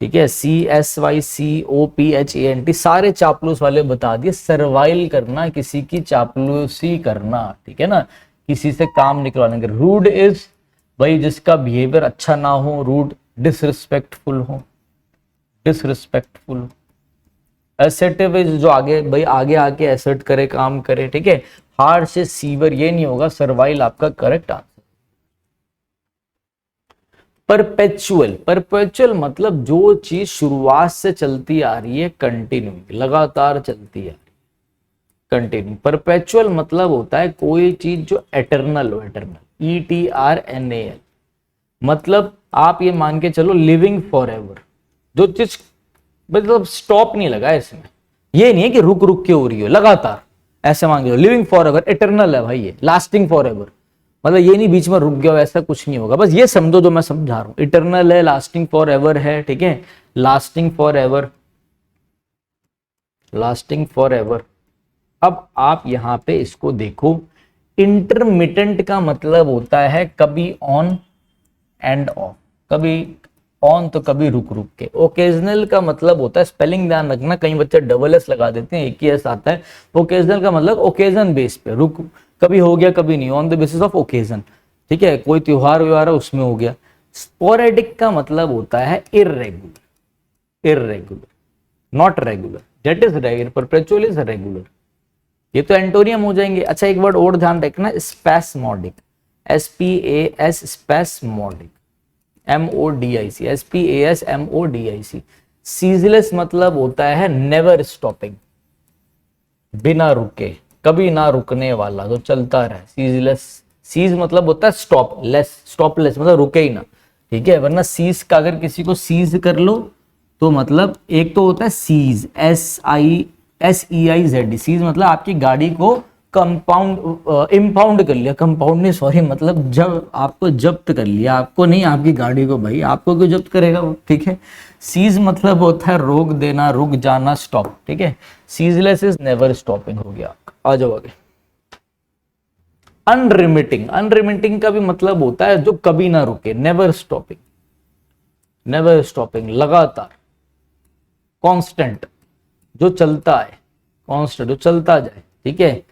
ठीक है, CSYCOPHANT, सारे चापलूस वाले बता दिए। सर्वाइल करना, किसी की चापलूसी करना, ठीक है ना, किसी से काम निकलवाने का। रूड इज भाई जिसका बिहेवियर अच्छा ना हो, रूड। डिसरिस्पेक्टफुल हो, डिसरिस्पेक्टफुल। एसेटिव इज जो आगे भाई आगे आके एसर्ट करे, काम करे, ठीक है। हार्ड से सीवर ये नहीं होगा, सर्वाइल आपका करेक्ट आंसर। परपेचुअल, परपेचुअल मतलब जो चीज शुरुआत से चलती आ रही है, कंटिन्यू, लगातार चलती आ रही है, कंटिन्यू। परपेचुअल मतलब होता है कोई चीज जो एटर्नल हो, एटर्नल, ETRNAL, मतलब आप ये मान के चलो लिविंग फॉर एवर, जो चीज मतलब स्टॉप नहीं लगा है इसमें, ये नहीं है कि रुक रुक के हो रही हो, लगातार, ऐसे मान के लिविंग फॉर एवर, एटर्नल है भाई, ये लास्टिंग फॉर एवर, मतलब ये नहीं बीच में रुक गया, ऐसा कुछ नहीं होगा, बस ये समझो जो मैं समझा रहा हूं। इटरनल है, लास्टिंग फॉर एवर है, ठीक है, lasting for ever, lasting for ever. अब आप यहां पे इसको देखो, इंटरमिटेंट का मतलब होता है कभी ऑन एंड ऑफ, कभी ऑन तो कभी रुक रुक के। ओकेजनल का मतलब होता है, स्पेलिंग ध्यान रखना, कई बच्चे डबल एस लगा देते हैं, एक ही एस आता है। ओकेजनल का मतलब ओकेजन बेस पे, रुक कभी हो गया कभी नहीं, on the basis of occasion, ठीक है, कोई त्योहार व्योहार है उसमें हो गया। स्पोरेडिक का मतलब होता है irregular, irregular, not regular, that is regular, perpetual is regular, ये तो एंटोनियम हो जाएंगे। अच्छा एक वर्ड और ध्यान रखना, spasmodic, SPAS spasmodic, MODIC, SPASMODIC। Ceaseless मतलब होता है नेवर स्टॉपिंग, बिना रुके, कभी ना रुकने वाला, जो चलता रहे, सीजलेस। सीज मतलब होता है स्टॉप, लेस, स्टॉपलेस मतलब रुके ही ना, ठीक है। वरना सीज का अगर किसी को सीज कर लो तो मतलब एक तो होता है सीज, SISEIZ, सीज मतलब आपकी गाड़ी को कंपाउंड, इम्पाउंड कर लिया, कंपाउंड नहीं सॉरी, मतलब जब आपको जब्त कर लिया, आपको नहीं आपकी गाड़ी को, भाई आपको क्यों जब्त करेगा वो, ठीक है। सीज मतलब होता है रोक देना, रुक जाना, स्टॉप, ठीक है। सीजलेस इज नेवर स्टॉपिंग हो गया। आ जाओ आगे। अनरिमिटिंग, अनरिमिटिंग का भी मतलब होता है जो कभी ना रुके, नेवर स्टॉपिंग, नेवर स्टॉपिंग, लगातार, कांस्टेंट, जो चलता है, कांस्टेंट जो चलता जाए, ठीक है।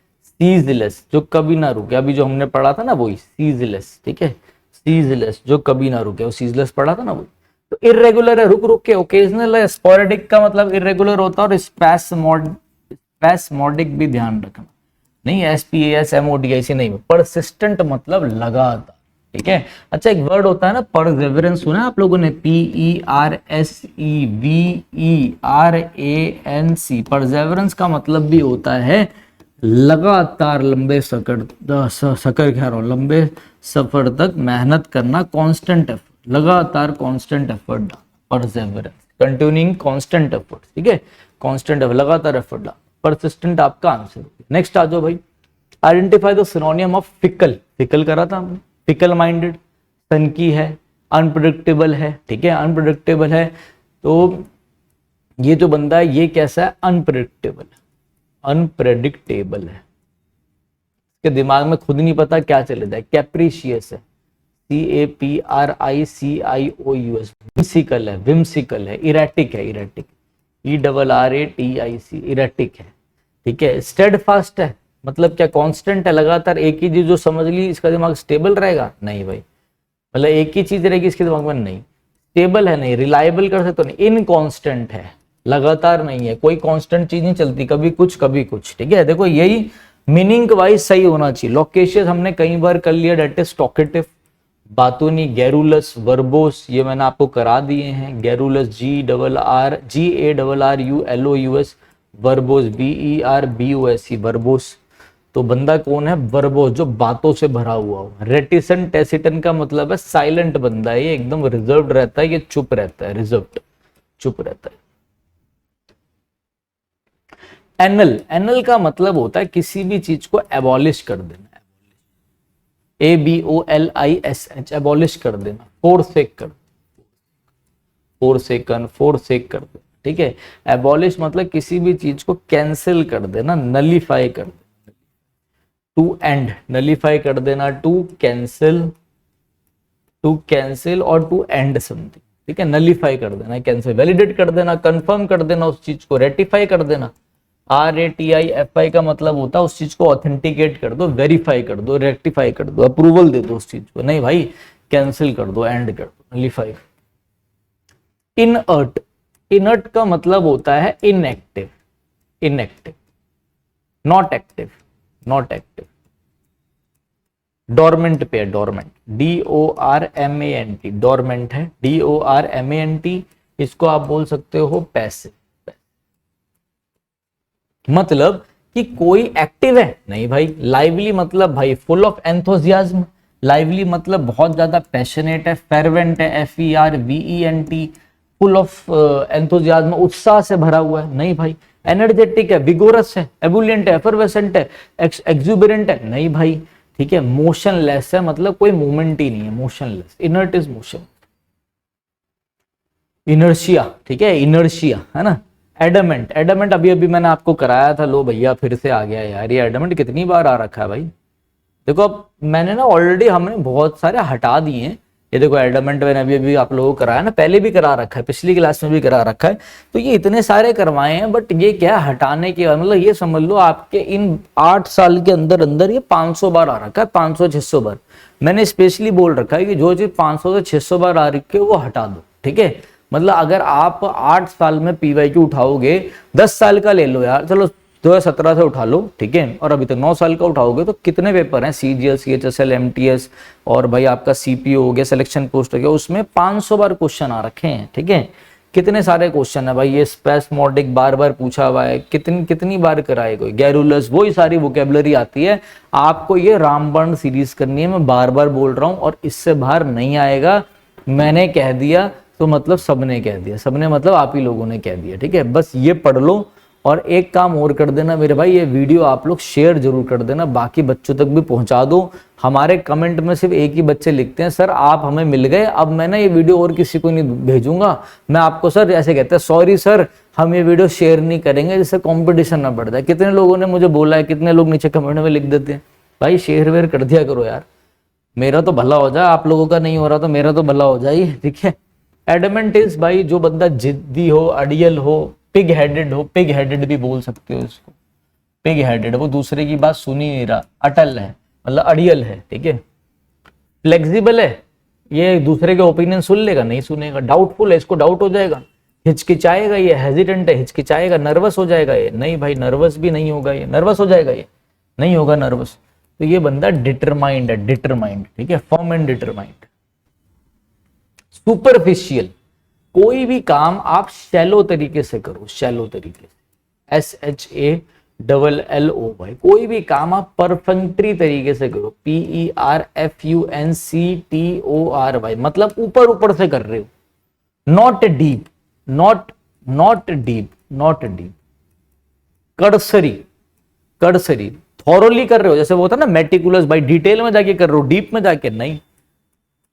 सीजलेस जो कभी ना रुके, अभी जो हमने पढ़ा था ना वही सीजलेस, ठीक है, सीजलेस जो कभी ना रुके, वो सीजलेस पढ़ा था ना वही। तो इरेगुलर है, रुक रुक के, ओकेजनल है, स्पोरेडिक का मतलब इरेगुलर होता है, और स्पैस्मोडिक भी ध्यान रखना, नहीं SPASMODIC नहीं, परसिस्टेंट मतलब लगातार, ठीक है। अच्छा एक वर्ड होता है ना परसेवरेंस, सुना है आप लोगों ने, PERSEVERANC, परसेवरेंस का मतलब भी होता है लगातार लंबे सकर कह रहा हूं, लंबे सफर तक मेहनत करना, कांस्टेंट एफर्ट, लगातार constant effort, perseverance, continuing constant effort, ठीक है, कांस्टेंट एफर्ट, लगातार एफर्ट, परसिस्टेंट आपका आंसर। नेक्स्ट आ जाओ भाई, identify the synonym of fickle, fickle करा था हमने, फिकल माइंडेड, सनकी है, अनप्रेडिक्टेबल है, ठीक है, अनप्रेडिक्टेबल है। तो ये जो बंदा है ये कैसा है, अनप्रेडिक्टेबल, अनप्रेडिक्टेबल है, इसके दिमाग में खुद नहीं पता क्या चले जाए, कैप्रिशियस है, CAPRICIOUS, विम्सिकल है, विम्सिकल है, इरेटिक है, इरेटिक, ERRATIC, इरेटिक है, ठीक है। स्टेडफास्ट है, मतलब क्या कांस्टेंट है, लगातार एक ही चीज जो समझ ली, इसका दिमाग स्टेबल रहेगा, नहीं भाई, मतलब एक ही चीज रहेगी इसके दिमाग में, नहीं स्टेबल है, नहीं रिलायबल कर सकते, नहीं, इनकांस्टेंट है, लगातार नहीं है, कोई कांस्टेंट चीज नहीं चलती, कभी कुछ, ठीक है। देखो यही मीनिंग वाइज सही होना चाहिए। लोकेशियस हमने कई बार कर लिया, डेट इज टॉकेटिव, बातूनी, गैरुलस, वर्बोस, ये मैंने आपको करा दिए हैं, garrulous GARRULOUS, verbose BERBOS, verbose. तो बंदा कौन है, वर्बोस, जो बातों से भरा हुआ हो। रेटिसेंट टेसिटन का मतलब है साइलेंट बंदा है, ये एकदम रिजर्व्ड रहता है, ये चुप रहता है, रिजर्व्ड, चुप रहता है। एनल, एनल का मतलब होता है किसी भी चीज को एबॉलिश कर देना, ABOLISH, एबॉलिश कर देना, फोरसेक कर, फोरसेक कर देना, ठीक है। एबॉलिश मतलब किसी भी चीज को कैंसिल कर देना, नलीफाई कर देना, टू एंड, नलीफाई कर देना, टू कैंसिल और टू एंड समथिंग, ठीक है, नलीफाई कर देना, कैंसिल, वैलिडेट कर देना, कंफर्म कर देना, उस चीज को रेटिफाई कर देना। RATIFI का मतलब होता है उस चीज को ऑथेंटिकेट कर दो, वेरीफाई कर दो, रेक्टिफाई कर दो, अप्रूवल दे दो उस चीज को, नहीं भाई कैंसिल कर दो, एंड कर दो, नलीफाई। इनअर्ट, इनर्ट का मतलब होता है inactive, inactive, not active, not active. Dormant पे है, डोरमेंट, DORMANT, डोरमेंट है, DORMANT, इसको आप बोल सकते हो पैसिव। मतलब कि कोई एक्टिव है नहीं भाई। लाइवली मतलब भाई फुल ऑफ एंथुसियाज्म, लाइवली मतलब बहुत ज्यादा पैशनेट है, फेरवेंट है, FERVENT, फुल ऑफ एंथुसियाज्म, उत्साह से भरा हुआ है, नहीं भाई। एनर्जेटिक है, विगोरस है, एबुलेंट है, एफरवेसेंट है, एक्सुबरेंट है, नहीं भाई, ठीक है। मोशनलेस है, मतलब कोई मूवमेंट ही नहीं है, motionless, inert is motion. Inertia, ठीक है, इनर्शिया है ना। एडमेंट, एडमेंट अभी अभी मैंने आपको कराया था, लो भैया फिर से आ गया यार, ये एडमेंट कितनी बार आ रखा है भाई। देखो अब मैंने ना ऑलरेडी, हमने बहुत सारे हटा दिए हैं। ये देखो एडमेंट मैंने अभी अभी आप लोगों को कराया ना, पहले भी करा रखा है, पिछली क्लास में भी करा रखा है, तो ये इतने सारे करवाए हैं, बट ये क्या हटाने के बाद, मतलब ये समझ लो आपके इन 8 साल के अंदर अंदर ये 500 बार आ रखा है, 500-600 बार। मैंने स्पेशली बोल रखा है कि जो चीज 500 से 600 बार आ रखी है वो हटा दो, ठीक है। मतलब अगर आप 8 साल में PYQ उठाओगे, 10 साल का ले लो यार, चलो 2017 से उठा लो, ठीक है, और अभी तक 9 साल का उठाओगे तो कितने पेपर हैं, CGL, CHSL, MTS और भाई आपका CPO हो गया, सिलेक्शन पोस्ट हो गया, उसमें 500 बार क्वेश्चन आ रखे हैं, ठीक है। कितने सारे क्वेश्चन है भाई, ये स्पेस्मोडिक बार बार पूछा हुआ है, कितनी कितनी बार कराए कोई, गैरुलस, वही सारी वोकेबलरी आती है। आपको ये रामबाण सीरीज करनी है, मैं बार बार बोल रहा हूँ, और इससे बाहर नहीं आएगा। मैंने कह दिया तो मतलब सबने कह दिया, सबने मतलब आप ही लोगों ने कह दिया, ठीक है। बस ये पढ़ लो, और एक काम और कर देना मेरे भाई, ये वीडियो आप लोग शेयर जरूर कर देना, बाकी बच्चों तक भी पहुंचा दो। हमारे कमेंट में सिर्फ एक ही बच्चे लिखते हैं, सर आप हमें मिल गए, अब मैं ना ये वीडियो और किसी को नहीं भेजूंगा, मैं आपको सर ऐसे कहते हैं, सॉरी सर हम ये वीडियो शेयर नहीं करेंगे, जिससे कॉम्पिटिशन ना बढ़ जाए। कितने लोगों ने मुझे बोला है, कितने लोग नीचे कमेंट में लिख देते हैं, भाई शेयर वेयर कर दिया करो यार, मेरा तो भला हो जाए, आप लोगों का नहीं हो रहा तो मेरा तो भला हो जाए, ठीक है। एडमेंट इज भाई जो बंदा जिद्दी हो, अड़ियल हो, पिग हेडेड हो, पिग हेडेड भी बोल सकते हो इसको, पिग हेडेड, वो दूसरे की बात सुन ही नहीं रहा, अटल है, मतलब अड़ियल है, ठीक है। फ्लेक्सिबल है, ये दूसरे के ओपिनियन सुन लेगा, नहीं सुनेगा। डाउटफुल है, इसको डाउट हो जाएगा, हिचकिचाएगा, ये हेजिटेंट है, हिचकिचाएगा, नर्वस हो जाएगा, ये नहीं भाई नर्वस भी नहीं होगा, ये नर्वस हो जाएगा, ये नहीं होगा नर्वस। तो ये बंदा डिटरमाइंड है, डिटरमाइंड, ठीक है, फर्म एंड डिटरमाइंड। सुपरफिशियल, कोई भी काम आप शैलो तरीके से करो, शैलो तरीके से, SHALLO भाई, कोई भी काम आप परफेक्टरी तरीके से करो, PERFUNCTOR भाई, मतलब ऊपर ऊपर से कर रहे हो, not deep, not deep, not deep, cursory, cursory, thoroughly कर रहे हो, जैसे वो होता ना मेटिकुलस भाई, डिटेल में जाके कर रहे हो, डीप में जाके नहीं,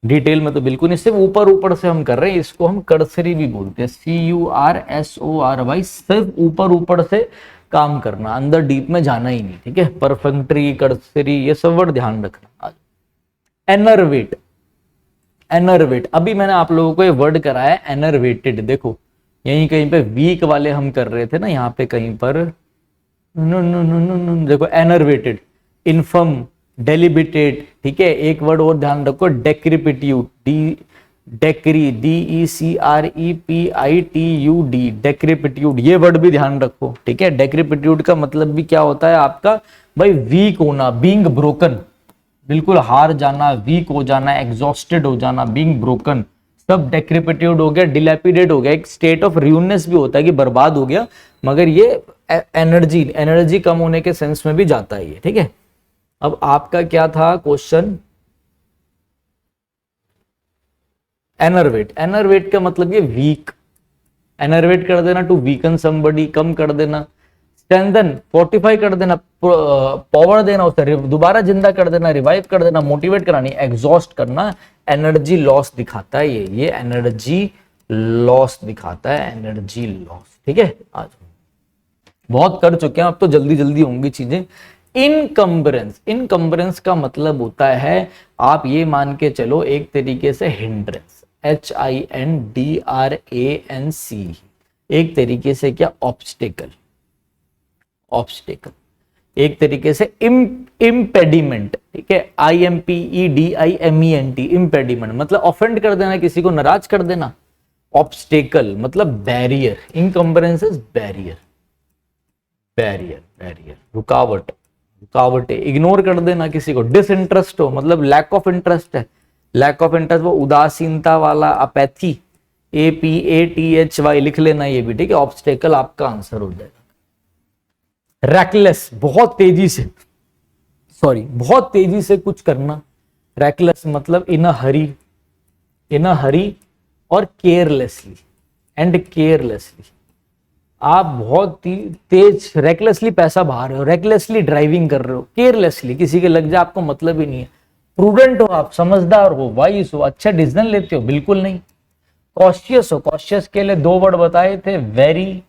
डिटेल में तो बिल्कुल नहीं, सिर्फ ऊपर ऊपर से हम कर रहे हैं, इसको हम कर्सरी भी बोलते हैं, CURSOR भाई, सिर्फ ऊपर ऊपर से काम करना, अंदर डीप में जाना ही नहीं, ठीक है। परफेक्टरी, कर्सरी, ये सब वर्ड ध्यान रखना। एनरवेट, एनरवेट, अभी मैंने आप लोगों को ये वर्ड कराया है एनरवेटेड, देखो यहीं कहीं पे वीक वाले हम कर रहे थे ना, यहाँ पे कहीं पर देखो एनरवेटेड, इन्फर्म, डेलिबिटेट, ठीक है। एक वर्ड और ध्यान रखो, डेक्रिपिट्यूड, डेक्री, DECREPITUD, डेक्रिपिट्यूड, ये वर्ड भी ध्यान रखो, ठीक है। डेक्रिपिट्यूड का मतलब भी क्या होता है आपका भाई, वीक होना, बीइंग ब्रोकन, बिल्कुल हार जाना, वीक हो जाना, एग्जॉस्टेड हो जाना, बीइंग ब्रोकन, सब डेक्रिपिट्यूड हो गया, डिलैपिडेट हो गया, एक स्टेट ऑफ रियूनेस भी होता है कि बर्बाद हो गया, मगर ये एनर्जी कम होने के सेंस में भी जाता है ये, ठीक है। अब आपका क्या था क्वेश्चन, एनरवेट, एनरवेट का मतलब ये वीक, एनरवेट कर देना, टू वीकन समबडी, कम कर देना, स्ट्रेंथन, फोर्टिफाई कर देना, पावर देना, उसे दोबारा जिंदा कर देना, रिवाइव कर देना, मोटिवेट करानी, एग्जॉस्ट करना, एनर्जी लॉस दिखाता है ये एनर्जी लॉस दिखाता है, एनर्जी लॉस, ठीक है। आज बहुत कर चुके हैं, अब तो जल्दी जल्दी होंगी चीजें। इनकम्बरेंस, इनकम्बरेंस का मतलब होता है, आप ये मान के चलो एक तरीके से हिंड्रेंस, HINDRANC, एक तरीके से क्या, ऑब्स्टेकल, ऑब्स्टेकल, एक तरीके से इम्पेडिमेंट, ठीक है, IMPEDIMENT, इम्पेडिमेंट मतलब ऑफेंड कर देना, किसी को नाराज कर देना। ऑब्स्टेकल मतलब बैरियर, इनकम्बरेंसेस बैरियर, बैरियर बैरियर रुकावट, रुकावटें, इग्नोर कर देना किसी को। डिसइंटरेस्ट हो मतलब लैक ऑफ इंटरेस्ट है, लैक ऑफ इंटरेस्ट वो उदासीनता वाला, अपैथी, APATHY लिख लेना ये भी, ठीक है। ऑब्स्टेकल आपका आंसर हो जाएगा। रैकलेस, बहुत तेजी से, सॉरी बहुत तेजी से कुछ करना। रैकलेस मतलब इन अ हरी, इन अ हरी, और केयरलेसली, एंड केयरलेसली, आप बहुत तेज रेकलेसली पैसा बहा रहे हो, रेकलेसली ड्राइविंग कर रहे हो, केयरलेसली किसी के लग जाए आपको मतलब ही नहीं है। प्रूडेंट हो आप, समझदार हो, वाइज हो, अच्छा डिसीजन लेते हो, बिल्कुल नहीं। कॉशियस हो, कॉशियस के लिए 2 वर्ड बताए थे, वेरी,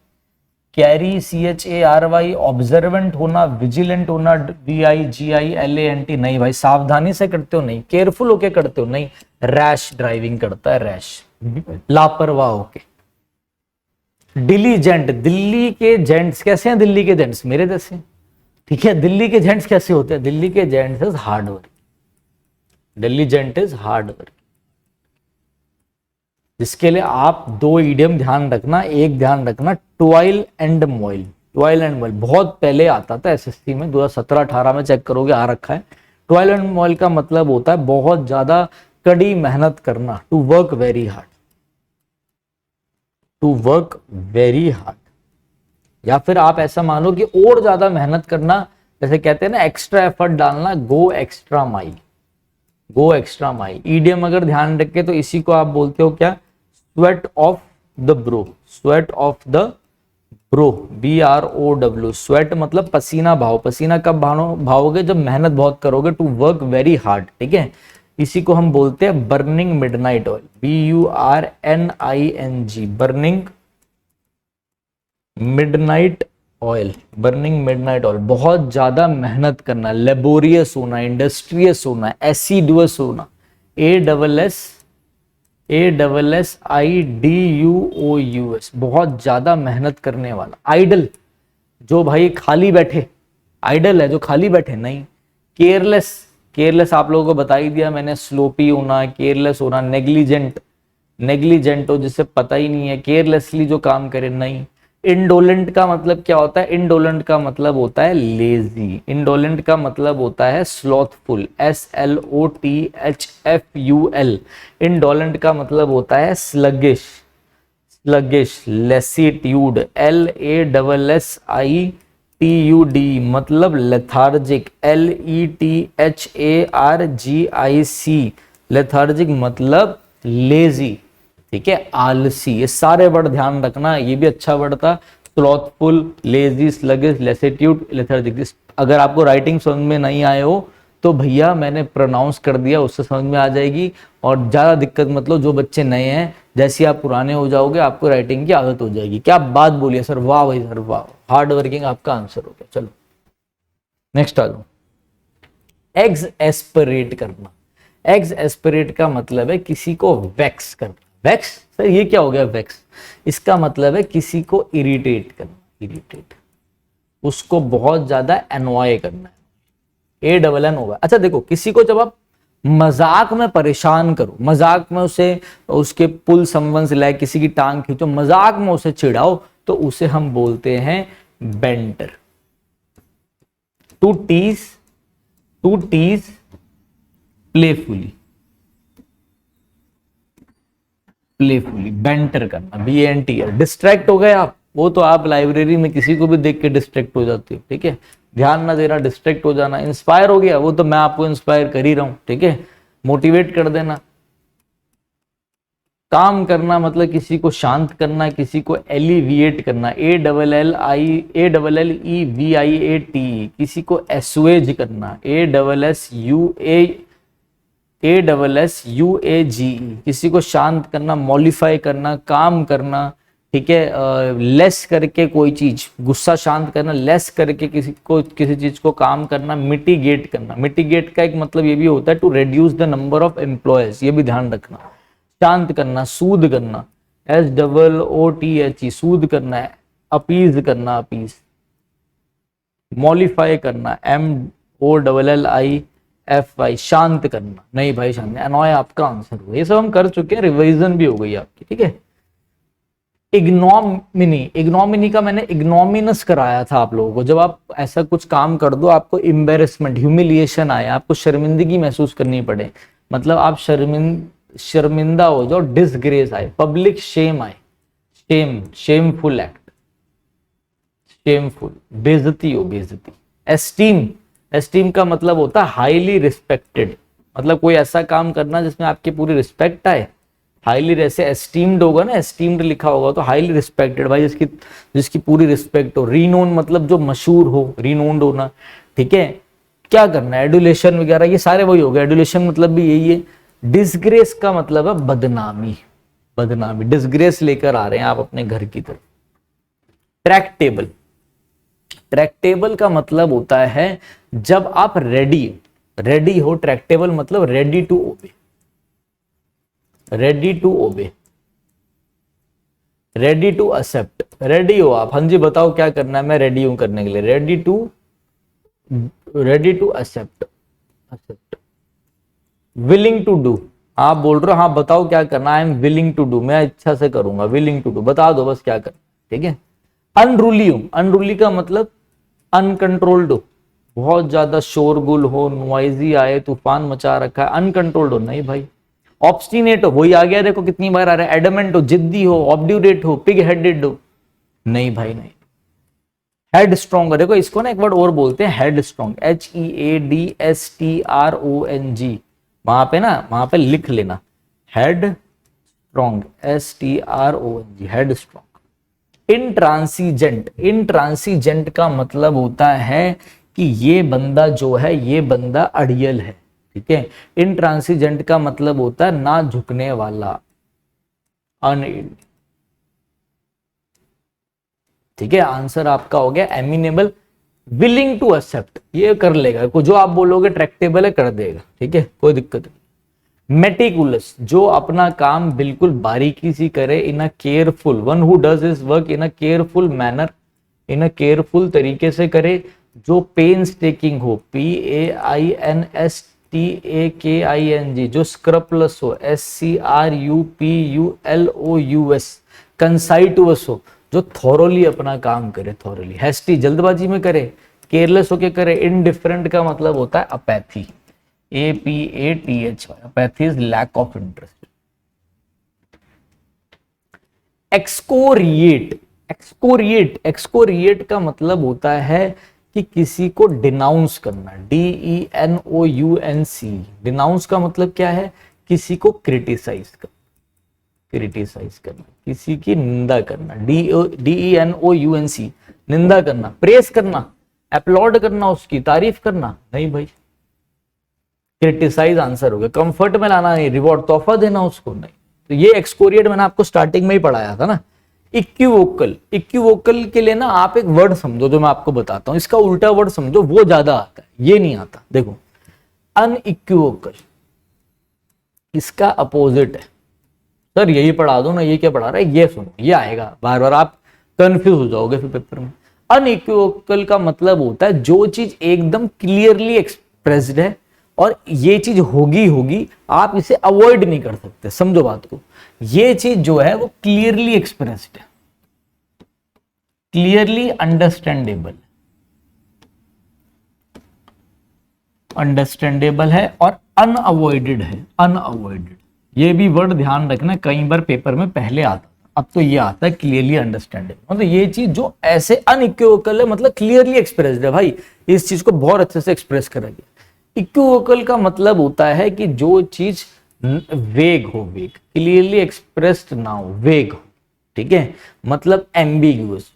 कैरी CHARY, ऑब्जर्वेंट होना, विजिलेंट होना, VIGILANT, नहीं भाई सावधानी से करते हो नहीं, केयरफुल होके करते हो नहीं, रैश ड्राइविंग करता है, रैश, लापरवाह होके। डिलीजेंट, दिल्ली के जेंट्स कैसे हैं, दिल्ली के जेंट्स मेरे जैसे, ठीक है। दिल्ली के जेंट्स कैसे होते हैं, diligence is hard work, diligent is hard work. जिसके लिए आप 2 इडियम ध्यान रखना, एक ध्यान रखना toil and MOIL, toil and MOIL बहुत पहले आता था SSC में, 2017-18 में चेक करोगे आ रखा है। टॉयल एंड मॉइल का मतलब होता है बहुत ज्यादा कड़ी मेहनत करना, to work very hard, to work very hard. या फिर आप ऐसा मानो कि और ज्यादा मेहनत करना, जैसे कहते हैं ना एक्स्ट्रा एफर्ट डालना, गो एक्स्ट्रा माइल, गो एक्स्ट्रा माइल। ईडियम अगर ध्यान रखे तो इसी को आप बोलते हो क्या, sweat of the bro, sweat of the bro, BROW, sweat मतलब पसीना भाव, पसीना कब भावोगे, जब मेहनत बहुत करोगे, टू वर्क वेरी हार्ड, ठीक है। इसी को हम बोलते हैं burning midnight oil, BURNING, burning midnight oil, burning midnight oil, बहुत ज्यादा मेहनत करना, लेबोरियस होना, इंडस्ट्रियस होना, एसिडुअस होना, ASSIDUOUS, बहुत ज्यादा मेहनत करने वाला। आइडल, जो भाई खाली बैठे, आइडल है जो खाली बैठे, नहीं। केयरलेस, केयरलेस आप लोगों को बता ही दिया मैंने, स्लोपी होना, केयरलेस होना। नेग्लिजेंट, नेग्लिजेंट हो जिससे पता ही नहीं है, केयरलेसली जो काम करे, नहीं। इंडोलेंट का मतलब क्या होता है, इंडोलेंट का मतलब होता है लेजी, इंडोलेंट का मतलब होता है स्लॉथफुल, SLOTHFUL। इंडोलेंट का मतलब होता है स्लगिश, स्लगिश, लेसीट्यूड, LASSITUD मतलब लेथार्जिक, LETHARGIC, लेथार्जिक मतलब लेजी, ठीक है, आलसी। ये सारे वर्ड ध्यान रखना, ये भी अच्छा वर्ड था, slothful, lazy, sluggish, lassitude, lethargic. अगर आपको राइटिंग समझ में नहीं आए हो तो भैया मैंने प्रोनाउंस कर दिया, उससे समझ में आ जाएगी। और ज्यादा दिक्कत मतलब जो बच्चे नए हैं, जैसे आप पुराने हो जाओगे आपको राइटिंग की आदत हो जाएगी। क्या बात बोलिए सर, वाह भाई सर वाह, हार्ड वर्किंग आपका आंसर हो गया। चलो नेक्स्ट आ जाओ। एग्स एस्पिरेट करना, एग्स एस्पिरेट का मतलब है किसी को वैक्स करना। वैक्स सर ये क्या हो गया, वैक्स इसका मतलब है किसी को इरिटेट करना, इरिटेट, उसको बहुत ज्यादा एनॉय करना है, ANN होगा। अच्छा देखो, किसी को जब आप मजाक में परेशान करो, मजाक में उसे, उसके पुल संबंध से लाए, किसी की टांग खींचो, मजाक में उसे चिढ़ाओ, तो उसे हम बोलते हैं banter. To tease, to tease playfully, playfully, banter करना, BANTR। डिस्ट्रैक्ट हो गए आप, वो तो आप लाइब्रेरी में किसी को भी देख के डिस्ट्रैक्ट हो जाते हो, ठीक है, ध्यान ना देना, डिस्ट्रैक्ट हो जाना। इंस्पायर हो गया, वो तो मैं आपको इंस्पायर कर ही रहा हूं, ठीक है, मोटिवेट कर देना। काम करना मतलब किसी को शांत करना, किसी को एलिविएट करना, ALLEVIATE, किसी को एसुएज करना, ASSUAGE, किसी को शांत करना, मॉडिफाई करना, काम करना, ठीक है, लेस करके कोई चीज, गुस्सा शांत करना, लेस करके किसी को, किसी चीज को काम करना। मिटिगेट करना, मिटिगेट का एक मतलब ये भी होता है to reduce the number of employees, ये भी ध्यान रखना। शांत करना, सूद करना, SOOTHE, सूद करना है, अपीज करना, अपीज, मॉलिफाई करना, MOLLIFY, शांत करना, नहीं भाई शांत, अनॉय आपका आंसर हुआ। ये सब हम कर चुके हैं, रिवीजन भी हो गई आपकी, ठीक है। इग्नोमिनी, इग्नोमिनी का मैंने इग्नोमिनस कराया था आप लोगों को। जब आप ऐसा कुछ काम कर दो, आपको एम्बेरसमेंट, ह्यूमिलिएशन आए, आपको शर्मिंदगी महसूस करनी पड़े, मतलब आप शर्मिंदा हो जाओ, डिसग्रेस आए, पब्लिक शेम आए, शेमफुल एक्ट, शेमफुल, बेइज्जती हो, बेइज्जती। एस्टीम, एस्टीम का मतलब होता है हाईली रिस्पेक्टेड, मतलब कोई ऐसा काम करना जिसमें आपकी पूरी रिस्पेक्ट आए। हाईली जैसे एस्टीम्ड होगा ना, एस्टीम्ड लिखा होगा तो हाईली रिस्पेक्टेड, भाई जिसकी जिसकी पूरी रिस्पेक्ट हो। रीनोन मतलब जो मशहूर हो, रीनोन्ड होना, ठीक है। क्या करना है, एडुलेशन वगैरह, ये सारे वही हो गए। एडुलेशन मतलब भी यही है। डिसग्रेस का मतलब है बदनामी, बदनामी, डिसग्रेस लेकर आ रहे हैं आप अपने घर की तरफ। ट्रैक्टेबल, ट्रैक्टेबल का मतलब होता है जब आप रेडी हो। ट्रैक्टेबल मतलब ready to obey, ready to obey, ready to accept. Ready हो आप, हाँ जी बताओ क्या करना है, मैं रेडी हूं करने के लिए, ready to accept, accept. Willing to do, आप बोल रहे हो हाँ बताओ क्या करना, I am willing to do, मैं इच्छा से करूंगा, विलिंग टू डू, बता दो बस क्या करना, ठीक है। अनरूली हूं, अनरूली का मतलब अनकंट्रोल्ड हो, बहुत ज्यादा शोरगुल हो, नॉइजी आए, तूफान मचा रखा है, अनकंट्रोल्ड हो, नहीं भाई। ऑब्स्टिनेट हो, वही आ गया देखो कितनी बार आ रहा है। एडमेंट हो, जिद्दी हो, ऑब्ड्यूरेट हो, पिग हेडेड हो, नहीं भाई नहीं। हेड स्ट्रॉन्ग, देखो इसको ना एक वर्ड और बोलते हैं, हेड स्ट्रॉन्ग, HEADSTRONG, वहां पे ना, वहां पे लिख लेना, headstrong, STRONG, headstrong. Intransigent, intransigent का मतलब होता है कि ये बंदा जो है, ये बंदा अड़ियल है, ठीक है। इंट्रांसीजेंट का मतलब होता है ना झुकने वाला, अनइल्ड, ठीक है। आंसर आपका हो गया एमिनेबल। विलिंग टू एक्सेप्ट, ये कर लेगा, जो आप बोलोगे ट्रैक्टेबल है कर देगा, ठीक है, कोई दिक्कत नहीं। मेटिकुलस, जो अपना काम बिल्कुल बारीकी से करे, in a careful, one who does his work in a careful manner, in a careful तरीके से करे, जो पेन्स टेकिंग हो, PAINSTAKING, जो स्क्रपलस हो, SCRUPULOUS, कंसाइटुअस हो, जो थॉरोली अपना काम करे, थॉरोली। हैस्टी, जल्दबाजी में करे, केयरलेस होके करे। इनडिफरेंट का मतलब होता है apathy, APATHY, apathy is lack of interest. Excoriate, excoriate, excoriate का मतलब होता है कि किसी को डिनाउंस करना, DENOUNC। डिनाउंस का मतलब क्या है, किसी को क्रिटिसाइज करना, क्रिटिसाइज करना, किसी की निंदा करना, DENOUNC, निंदा करना। प्रेस करना, अपलॉड करना, उसकी तारीफ करना, नहीं भाई, क्रिटिसाइज आंसर हो गया। कंफर्ट में लाना नहीं, रिवॉर्ड तोहफा देना उसको, नहीं। तो ये एक्सकोरिएट मैंने आपको स्टार्टिंग में ही पढ़ाया था ना। इक्विवोकल, इक्विवोकल के लिए ना आप एक वर्ड समझो जो मैं आपको बताता हूं, इसका उल्टा वर्ड समझो, वो ज्यादा आता है, ये नहीं आता। देखो अनइक्विवोकल, इसका अपोजिट है। सर यही पढ़ा दो ना, ये क्या पढ़ा रहा है, ये सुनो, ये आएगा बार बार, आप कंफ्यूज हो जाओगे फिर पेपर में। अनइक्विवोकल का मतलब होता है जो चीज एकदम क्लियरली एक्सप्रेस्ड है और ये चीज होगी होगी, आप इसे अवॉइड नहीं कर सकते। समझो बात को, ये चीज जो है वो क्लियरली एक्सप्रेस्ड है, क्लियरली अंडरस्टैंडेबल, अंडरस्टैंडेबल है और अनअवॉइडेड है, अनअवॉइडेड। ये भी वर्ड ध्यान रखना, कई बार पेपर में पहले आता, अब तो ये आता है क्लियरली अंडरस्टैंडेबल। मतलब ये चीज जो ऐसे अनइक्विवोकल है, मतलब क्लियरली एक्सप्रेस्ड है, भाई इस चीज को बहुत अच्छे से एक्सप्रेस करा गया। इक्विवोकल का मतलब होता है कि जो चीज वेग हो, वेग, क्लियरली एक्सप्रेस्ड ना हो, वेग हो, ठीक है। मतलब एम्बिगुअस,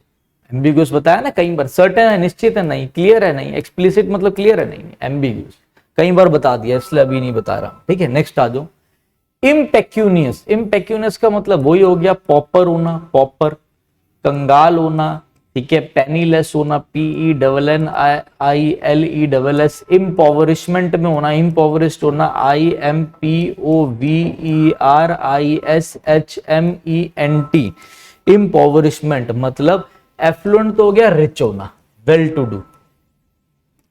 एम्बिगुअस बताया ना कई बार, सर्टेन है, निश्चित है नहीं, क्लियर है नहीं, एक्सप्लिसिट मतलब क्लियर है नहीं, एम्बिगुअस कई बार बता दिया इसलिए अभी नहीं बता रहा हूं, ठीक है। नेक्स्ट आ जाओ, इम्पेक्यूनियस। इम्पेक्यूनियस का मतलब वही हो गया, पॉपर होना, पॉपर, कंगाल होना, ठीक है, पेनीलेस होना, PENNILESS, इम्पॉवरिशमेंट में होना, इम्पॉवरिश्ड होना, IMPOVERISHMENT, इम्पॉवरिशमेंट मतलब एफ्लुएंट तो हो गया रिच होना, well to do,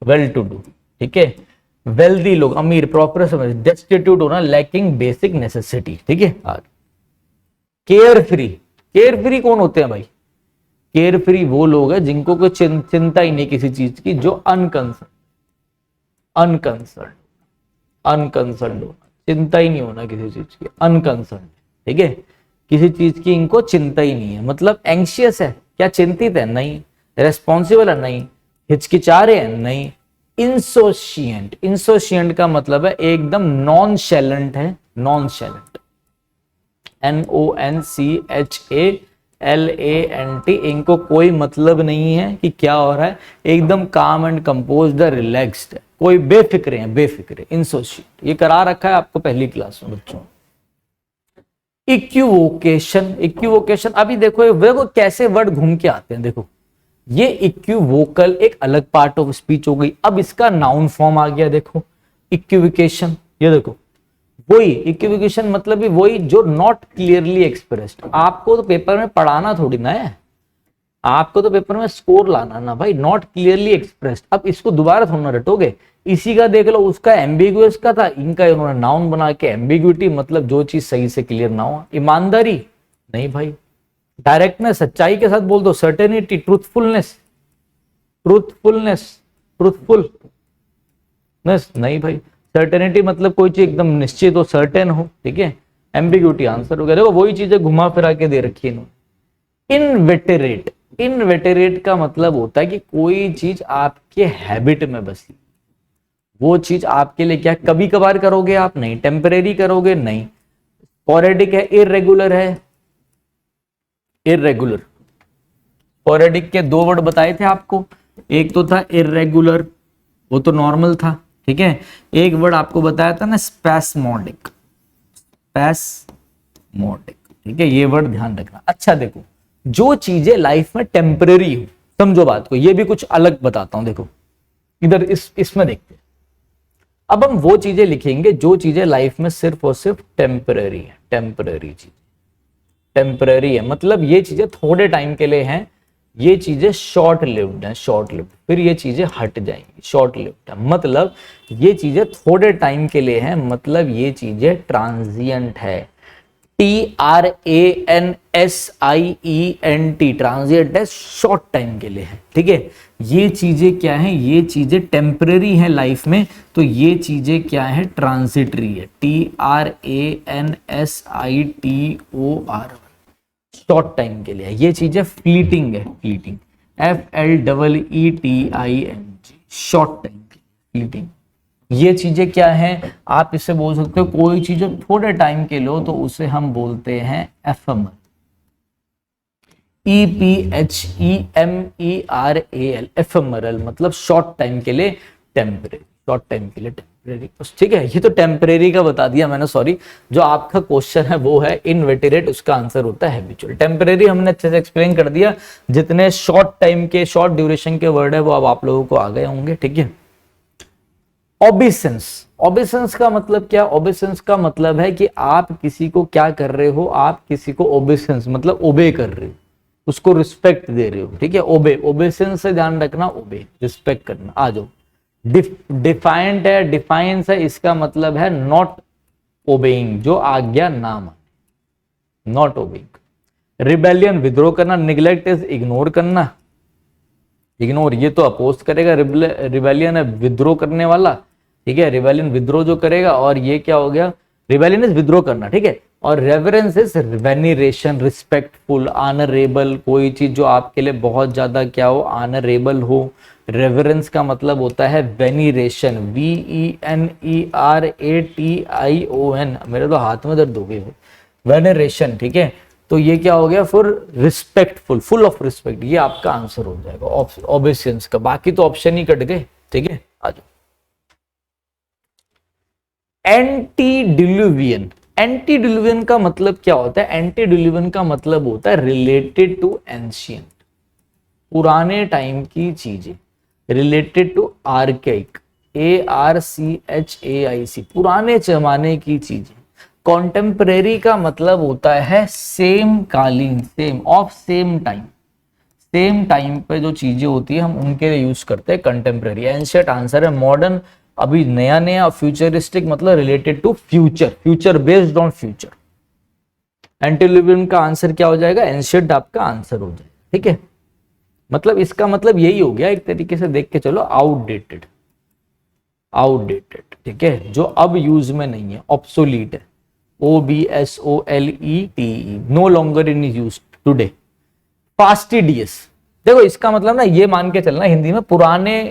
well to do, ठीक है, वेल्दी लोग, अमीर, प्रॉपर समझ, डेस्टिट्यूट होना, लैकिंग बेसिक नेसेसिटी, ठीक है। केयर फ्री, केयर फ्री कौन होते हैं भाई? केयर फ्री वो लोग हैं जिनको कोई चिंता ही नहीं किसी चीज की, जो अनकंसर्न, अनकंसर्न, अनकंसर्न होना, चिंता ही नहीं होना किसी चीज की, अनकंसर्न, ठीक है, किसी चीज की इनको चिंता ही नहीं है। मतलब एंग्शियस है क्या? चिंतित है? नहीं। रेस्पॉन्सिबल है? नहीं। हिचकिचा रहे हैं? नहीं। इंसोशिएंट, इंसोशिएंट का मतलब है एकदम नॉन शैलेंट है, नॉन शैलेंट, NONCHALANT, इनको कोई मतलब नहीं है कि क्या हो रहा है, एकदम काम एंड कंपोज्ड, रिलैक्स्ड है, कोई बेफिक्रे हैं, बेफिक्रे, इंसोशिएंट, ये करा रखा है आपको पहली क्लास में बच्चों। इक्विवोकेशन, इक्विवोकेशन अभी देखो देखो कैसे वर्ड घूम के आते हैं, देखो ये इक्विवोकल एक अलग पार्ट ऑफ स्पीच हो गई, अब इसका नाउन फॉर्म आ गया, देखो इक्विवोकेशन, ये देखो वही इक्विवोकेशन मतलब भी वही जो नॉट क्लियरली एक्सप्रेस्ड। आपको तो पेपर में पढ़ाना थोड़ी ना है, आपको तो पेपर में स्कोर लाना ना भाई, नॉट क्लियरली एक्सप्रेस्ड। अब इसको दोबारा थोड़ा रटोगे, इसी का देख लो, उसका एम्बिगुअस का था, इनका इन्होंने नाउन बना के एम्बिग्युइटी, मतलब जो चीज सही से क्लियर ना हो। ईमानदारी नहीं भाई, डायरेक्टनेस, सच्चाई के साथ बोल दो, सर्टेनिटी, ट्रूथफुलनेस, ट्रूथफुलनेस, ट्रूथफुलनेस नहीं भाई, सर्टेनिटी मतलब कोई चीज एकदम निश्चित हो, सर्टेन हो, ठीक है, एम्बिग्युइटी आंसर हो गया। देखो वही चीजें घुमा फिरा के दे रखी है इन्होंने। इनवेटेरेट, इनवेटेरेट का मतलब होता है कि कोई चीज आपके हैबिट में बसी, वो चीज आपके लिए क्या कभी कभार करोगे आप, नहीं, टेम्परेरी करोगे, नहीं, स्पोरेडिक है, इररेगुलर है, इररेगुलर, स्पोरेडिक के दो वर्ड बताए थे आपको, एक तो था इररेगुलर, वो तो नॉर्मल था, ठीक है, एक वर्ड आपको बताया था ना स्पैस्मोडिक, स्पैस्मोडिक, ठीक है, ये वर्ड ध्यान रखना। अच्छा देखो, जो चीजें लाइफ में टेम्परेरी हो, समझो बात को, ये भी कुछ अलग बताता हूं, देखो इधर इसमें देखते हैं। अब हम वो चीजें लिखेंगे जो चीजें लाइफ में सिर्फ और सिर्फ टेम्परेरी है, टेम्परेरी चीज, टेम्परेरी है मतलब ये चीजें थोड़े टाइम के लिए हैं, ये चीजें शॉर्ट लिव्ड हैं, शॉर्ट लिव्ड, फिर ये चीजें हट जाएंगी, शॉर्ट लिव्ड है मतलब ये चीजें थोड़े टाइम के लिए हैं, मतलब ये चीजें ट्रांजिएंट है, TRANSIENT, ट्रांजिएंट है, शॉर्ट टाइम के लिए है, ठीक है। ये चीजें क्या है, ये चीजें टेम्परेरी है लाइफ में, तो ये चीजें क्या है, ट्रांजिटरी है, TRANSITOR, शॉर्ट टाइम के लिए। ये चीजें फ्लीटिंग है, फ्लीटिंग, FLEETING, शॉर्ट टाइम के लिए, फ्लीटिंग। ये चीजें क्या हैं, आप इससे बोल सकते हो कोई चीज थोड़े टाइम के लो तो उसे हम बोलते हैं एफएमआर, EPHEMERAL, एफएमरल मतलब शॉर्ट टाइम के लिए, टेम्परेरी, शॉर्ट टाइम के लिए टेम्परेरी, ठीक है। ये तो टेम्परेरी का बता दिया मैंने, सॉरी, जो आपका क्वेश्चन है वो है इनवेटेरेट, उसका आंसर होता है हैबिचुअल। टेम्परेरी हमने अच्छे से एक्सप्लेन कर दिया, जितने शॉर्ट टाइम के, शॉर्ट ड्यूरेशन के वर्ड है वो अब आप लोगों को आ गए होंगे, ठीक है। ओबेसेंस, ओबेसेंस का मतलब क्या, ओबेसेंस का मतलब है कि आप किसी को क्या कर रहे हो, आप किसी को ओबेसेंस मतलब ओबे कर रहे हो, उसको रिस्पेक्ट दे रहे हो, ठीक है, ओबे, ओबेसेंस से ध्यान रखना, ओबे रिस्पेक्ट करना। आ जाओ, डिफाइंड है, डिफाइंस है, इसका मतलब है नॉट ओबेइंग, जो आज्ञा ना माने, नॉट ओबेइंग। रिबेलियन, विद्रोह करना, निग्लेक्ट इज इग्नोर करना, इग्नोर ये तो अपोज करेगा, रिबेलियन है विद्रोह करने वाला, ठीक है, रिबेलियन विद्रोह जो करेगा, और ये क्या हो गया, रिबेलियन इज विद्रोह करना, ठीक है। और रेवरेंस इज वेनिरेशन, रिस्पेक्टफुल, ऑनरेबल, कोई चीज जो आपके लिए बहुत ज्यादा क्या हो, ऑनरेबल हो। रेवरेंस का मतलब होता है वेनिरेशन, VENERATION, मेरे तो हाथ में दर्द हो गए, वेनरेशन, ठीक है। तो ये क्या हो गया, for respectful, full of respect, ये आपका आंसर हो जाएगा ओबेसेंस का। बाकी तो ऑप्शन ही कट गए, ठीक है। आ जाओ, एंटीडिल्यूवियन, एंटीडिल्यूवियन का मतलब क्या होता है, एंटीडिल्यूवियन का मतलब होता है रिलेटेड टू एंशियंट, पुराने टाइम की चीजें, रिलेटेड टू आर्केइक, ARCHAIC, पुराने जमाने की चीजें। कॉन्टेम्परेरी का मतलब होता है सेम कालीन, same of same time, same time पे जो चीजें होती है हम उनके लिए यूज करते हैं कंटेम्परेरी। एंशिएंट आंसर है, मॉडर्न अभी नया नया, फ्यूचरिस्टिक मतलब related to future, future based on future. Antediluvian का आंसर क्या हो जाएगा, एंशिएंट आपका आंसर हो जाएगा, ठीक है। मतलब इसका मतलब यही हो गया, एक तरीके से देख के चलो, आउटडेटेड, आउटडेटेड, ठीक है, जो अब यूज में नहीं है, ऑब्सोलीट है, OBSOLETE, no longer in use today. Fastidious, देखो इसका मतलब ना ये मान के चलना हिंदी में पुराने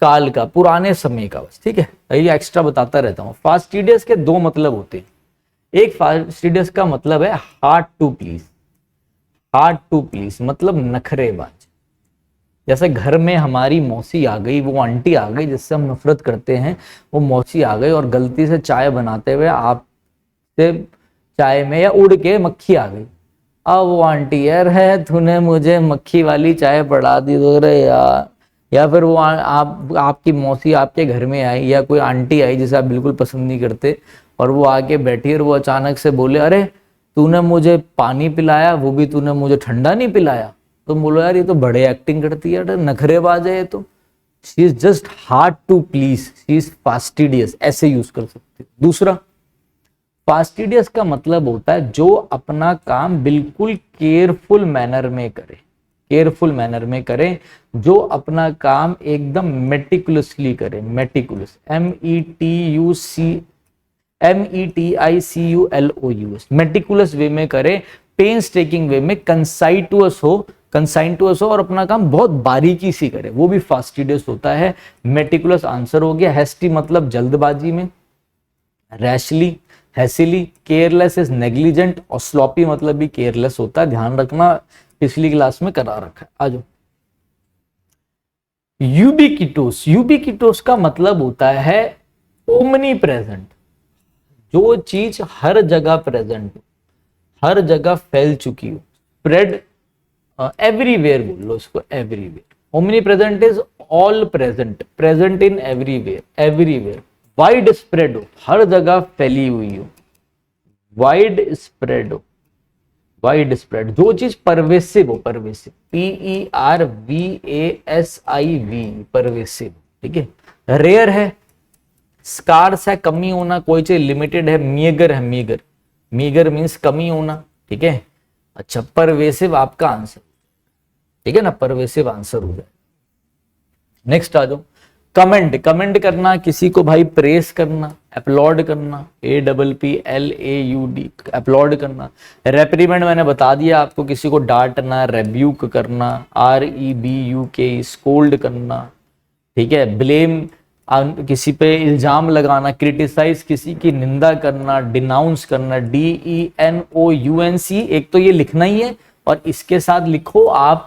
काल का, पुराने समय का, बस, ठीक है, ये एक्स्ट्रा बताता रहता हूं। फास्टिडियस के दो मतलब होते हैं। एक फास्टिडियस का मतलब है hard to please, hard to please मतलब नखरेबाज। जैसे घर में हमारी मौसी आ गई, वो आंटी आ गई जिससे हम नफरत करते हैं, वो मौसी आ गई और गलती से चाय बनाते हुए आपसे चाय में या उड़ के मक्खी आ गई। अब वो आंटी, यार है तूने मुझे मक्खी वाली चाय पड़ा दी तो रे यार। या फिर वो आपकी मौसी आपके घर में आई, या कोई आंटी आई जिसे आप बिल्कुल पसंद नहीं करते, और वो आके बैठी और वो अचानक से बोले, अरे तूने मुझे पानी पिलाया, वो भी तूने मुझे ठंडा नहीं पिलाया। तो बोलो यार ये तो बड़े एक्टिंग करती है, नखरेबाज है ये तो। She is just hard to please, she is fastidious, ऐसे यूज कर सकते। दूसरा, फास्टिडियस का मतलब होता है जो अपना काम बिल्कुल केयरफुल मैनर में करे, केयरफुल मैनर में करे, जो अपना काम एकदम मेटिकुलसली करे, मेटिकुलस, METICULOUS, मेटिकुलस वे में करे, पेन्स टेकिंग वे में, कंसाइटुअस हो, कंसाइटुअस हो, और अपना काम बहुत बारीकी से करे, वो भी फास्टिडियस होता है। मेटिकुलस आंसर हो गया। हेस्टी मतलब जल्दबाजी में, रैशली, हैसिली, केयरलेस इज नेग्लिजेंट, और स्लॉपी मतलब भी केयरलेस होता है, ध्यान रखना, पिछली क्लास में करा रखा है। आ जाओ, यूबिक्विटोस, यूबिक्विटोस का मतलब होता है ओमनी प्रेजेंट, जो चीज हर जगह प्रेजेंट हो, हर जगह फैल चुकी हो, स्प्रेड एवरीवेयर बोल लो इसको, everywhere. Omni present is all present, present in everywhere, everywhere. Wide spread हो, हर जगह फैली हुई हो, वाइड स्प्रेड हो, वाइड स्प्रेड, जो चीज परवेसिव हो, परवेसिव, PERVASIV, परवेसिव, ठीक है। रेयर है, स्कार्स है, कमी होना, कोई चीज लिमिटेड है, मीगर है, मीगर, मीगर मीन्स कमी होना, ठीक है। अच्छा, परवेसिव आपका आंसर, ठीक है ना, परवेसिव आंसर हो जाए। नेक्स्ट आ जाओ, कमेंट, कमेंट करना, किसी को भाई प्रेस करना, अपलॉड करना, APPLAUD, अपलॉड करना। रेप्रीमेंड मैंने बता दिया आपको, किसी को डांटना, रेब्यूक करना, REBUK, स्कोल्ड करना, ठीक है। ब्लेम, किसी पे इल्जाम लगाना, क्रिटिसाइज, किसी की निंदा करना, डिनाउंस करना, DENOUNC, एक तो ये लिखना ही है, और इसके साथ लिखो आप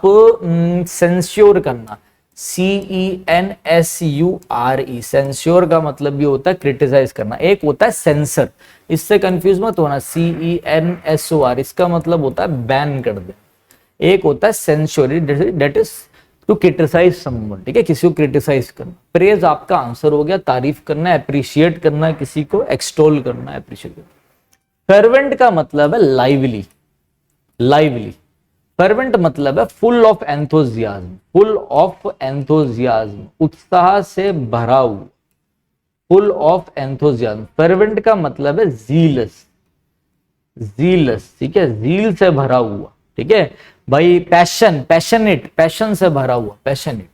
सेंस्योर करना, CENSURE, सेंस्योर का मतलब भी होता है क्रिटिसाइज करना। एक होता है सेंसर, इससे कंफ्यूज मत होना, CENSOR, इसका मतलब होता है बैन कर दे। एक होता है censure, that is to criticise someone, ठीक है, किसी को क्रिटिसाइज करना। प्रेज आपका आंसर हो गया, तारीफ करना, अप्रिशिएट करना, किसी को एक्सटोल करना, अप्रिशिएट करना। फर्वेंट का मतलब है लाइवली, लाइवली। फर्वेंट मतलब है full of enthusiasm, full of enthusiasm, उत्साह से भरा हुआ, फुल ऑफ एंथुजियाज्म। फर्वेंट का मतलब है जीलस, जीलस, ठीक है, जील से भरा हुआ, ठीक है भाई। पैशन, पैशनेट, पैशन से भरा हुआ, पैशनेट,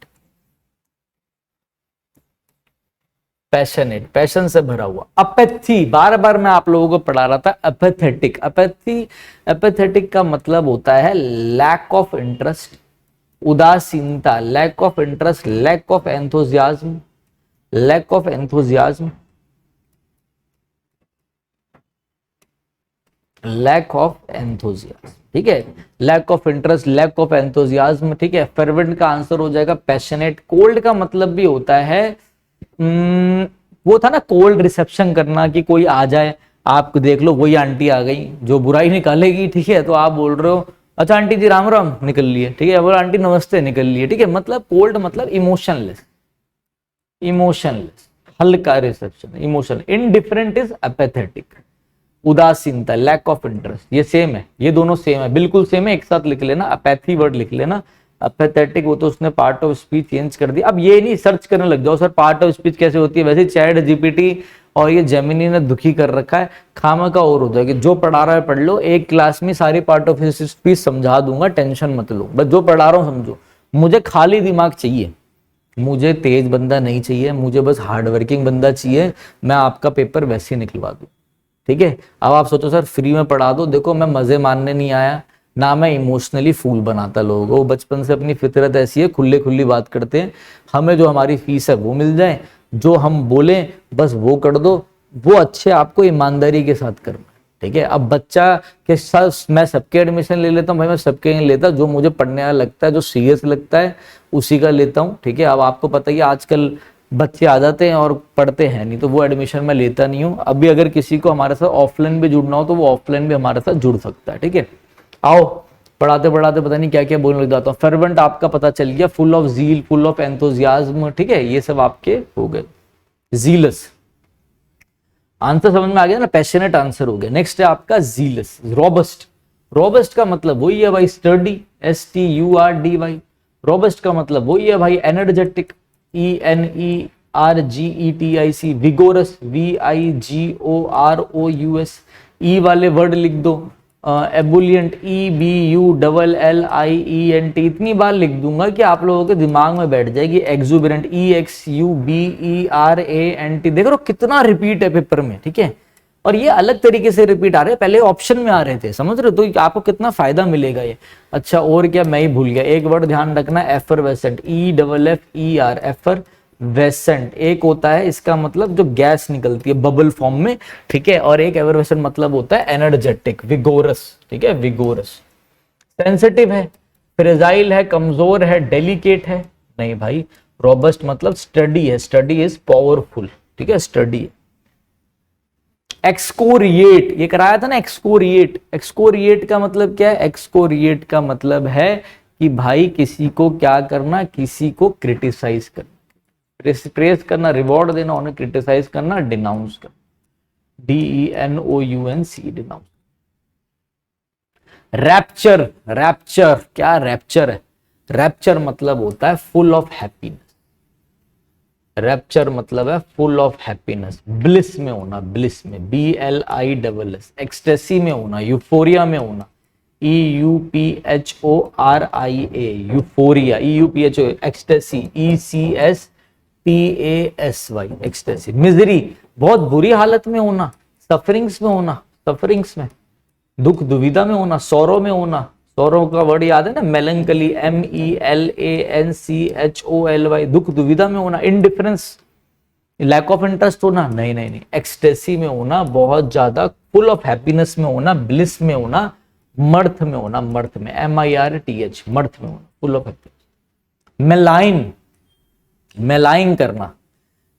पैशनेट, पैशन से भरा हुआ। अपैथी, बार बार मैं आप लोगों को पढ़ा रहा था, अपैथेटिक, अपैथी, अपैथेटिक का मतलब होता है लैक ऑफ इंटरेस्ट, उदासीनता, lack of interest, lack of enthusiasm, lack of enthusiasm, lack of enthusiasm, ठीक है, lack of interest, lack of enthusiasm, ठीक है। फर्वेंट का आंसर हो जाएगा पैशनेट। कोल्ड का मतलब भी होता है वो था ना, कोल्ड रिसेप्शन करना, कि कोई आ जाए, आप देख लो वही आंटी आ गई जो बुराई निकालेगी, ठीक है, तो आप बोल रहे हो अच्छा आंटी जी राम राम निकल लिए, ठीक है, बोला आंटी नमस्ते निकल लिए, ठीक है। मतलब कोल्ड मतलब इमोशनलेस, इमोशनलेस, हल्का reception, emotion. Indifferent is apathetic, उदासीनता, लैक ऑफ इंटरेस्ट, ये सेम है, ये दोनों सेम है, बिल्कुल सेम है, एक साथ लिख लेना, अपैथी वर्ड लिख लेना, एपेथेटिक वो तो उसने पार्ट ऑफ स्पीच चेंज कर दिया। अब ये नहीं सर्च करने लग जाओ सर पार्ट ऑफ स्पीच कैसे होती है, वैसे चैट जीपीटी और ये जेमिनी ने दुखी कर रखा है, खामा का और हो जाएगा। जो पढ़ा रहा है पढ़ लो, एक क्लास में सारी पार्ट ऑफ स्पीच समझा दूंगा, टेंशन मत लो, बस जो पढ़ा रहा हूँ समझो। मुझे खाली दिमाग चाहिए, मुझे तेज बंदा नहीं चाहिए, मुझे बस हार्ड वर्किंग बंदा चाहिए, मैं आपका पेपर वैसे ही निकलवा दूं, ठीक है। अब आप सोचो सर फ्री में पढ़ा दो, देखो मैं मजे मानने नहीं आया, ना मैं इमोशनली फूल बनाता लोगों को, बचपन से अपनी फितरत ऐसी है, खुले खुली बात करते हैं, हमें जो हमारी फीस है वो मिल जाए, जो हम बोले बस वो कर दो, वो अच्छे आपको ईमानदारी के साथ करना, ठीक है। अब बच्चा के साथ मैं सबके एडमिशन ले लेता हूँ भाई, मैं सबके नहीं लेता, जो मुझे पढ़ने वाला लगता है, जो सीरियस लगता है उसी का लेता हूँ, ठीक है। अब आपको पता ही आजकल बच्चे आ जाते हैं और पढ़ते हैं नहीं, तो वो एडमिशन मैं लेता नहीं हूँ। अभी अगर किसी को हमारे साथ ऑफलाइन भी जुड़ना हो तो वो ऑफलाइन भी हमारे साथ जुड़ सकता है, ठीक है। आओ पढ़ाते पढ़ाते पता नहीं क्या क्या बोलने लग जाता हूँ। फर्वेंट आपका पता चल गया, full of zeal, full of enthusiasm, ठीक है, ये सब आपके हो गए। जीलस आंसर समझ में आ गया ना, पैशनेट आंसर हो गया। नेक्स्ट है आपका जीलस, रॉबस्ट। रॉबस्ट का मतलब वही है भाई स्टडी, STURDY। रॉबस्ट का मतलब वही है भाई एनर्जेटिक, ENERGETIC। Vigorous, VIGOROUS। ई वाले वर्ड लिख दो, एबुलियंट, EBULLIENT, इतनी बार लिख दूंगा कि आप लोगों के दिमाग में बैठ जाएगी। एक्सुबेरेंट, EXUBERANT, देख रहे हो कितना रिपीट है पेपर में, ठीक है। और ये अलग तरीके से रिपीट आ रहे हैं, पहले ऑप्शन में आ रहे थे, समझ रहे हो, तो आपको कितना फायदा मिलेगा ये। अच्छा और क्या, मैं ही भूल गया एक वर्ड ध्यान रखना, एफरवेसेंट, EFFER, एफरवेसेंट एक होता है, इसका मतलब जो गैस निकलती है बबल फॉर्म में, ठीक है। और एक एफरवेसेंट मतलब होता है एनर्जेटिक, विगोरस, ठीक है, विगोरस। सेंसिटिव है, फ्रेजाइल है, कमजोर है, डेलिकेट है, नहीं भाई। रॉबस्ट मतलब स्टडी है, स्टडी इज पावरफुल, ठीक है, स्टडी है। एक्सकोरिएट, ये कराया था ना एक्सकोरिएट। एक्सकोरिएट का मतलब क्या है, एक्सकोरिएट का मतलब है कि भाई किसी को क्या करना, किसी को क्रिटिसाइज करना, प्रेस करना, रिवॉर्ड देना, उन्हें क्रिटिसाइज करना, डिनाउंस करना, DENOUNC, डिनाउंस। रैप्चर, रैप्चर क्या, रैप्चर है, रैप्चर मतलब होता है फुल ऑफ हैप्पीनेस, रैप्चर मतलब है फुल ऑफ हैप्पीनेस, ब्लिस में होना, ब्लिस में, BLISS, एक्सटेसी में होना, यूफोरिया में होना, EUPHORIA, euphoria, EUPHO, ecstasy, ECSTASY, ecstasy. Misery बहुत बुरी हालत में होना, सफरिंग्स में होना, सफरिंग्स में, दुख दुविधा में होना, सौरव में होना, सौरव का वर्ड याद है ना, मेलंकली, MELANCHOLY, दुख दुविधा में होना। इनडिफरेंस, लैक ऑफ इंटरेस्ट होना, नहीं नहीं नहीं। एक्सटेसी में होना, बहुत ज्यादा फुल ऑफ हैप्पीनेस में होना, ब्लिस में होना, मर्थ में होना, मर्थ में, MIRTH, मर्थ में होना, फुल ऑफ हैप्पीनेस। मेलाइन, मेलाइन करना,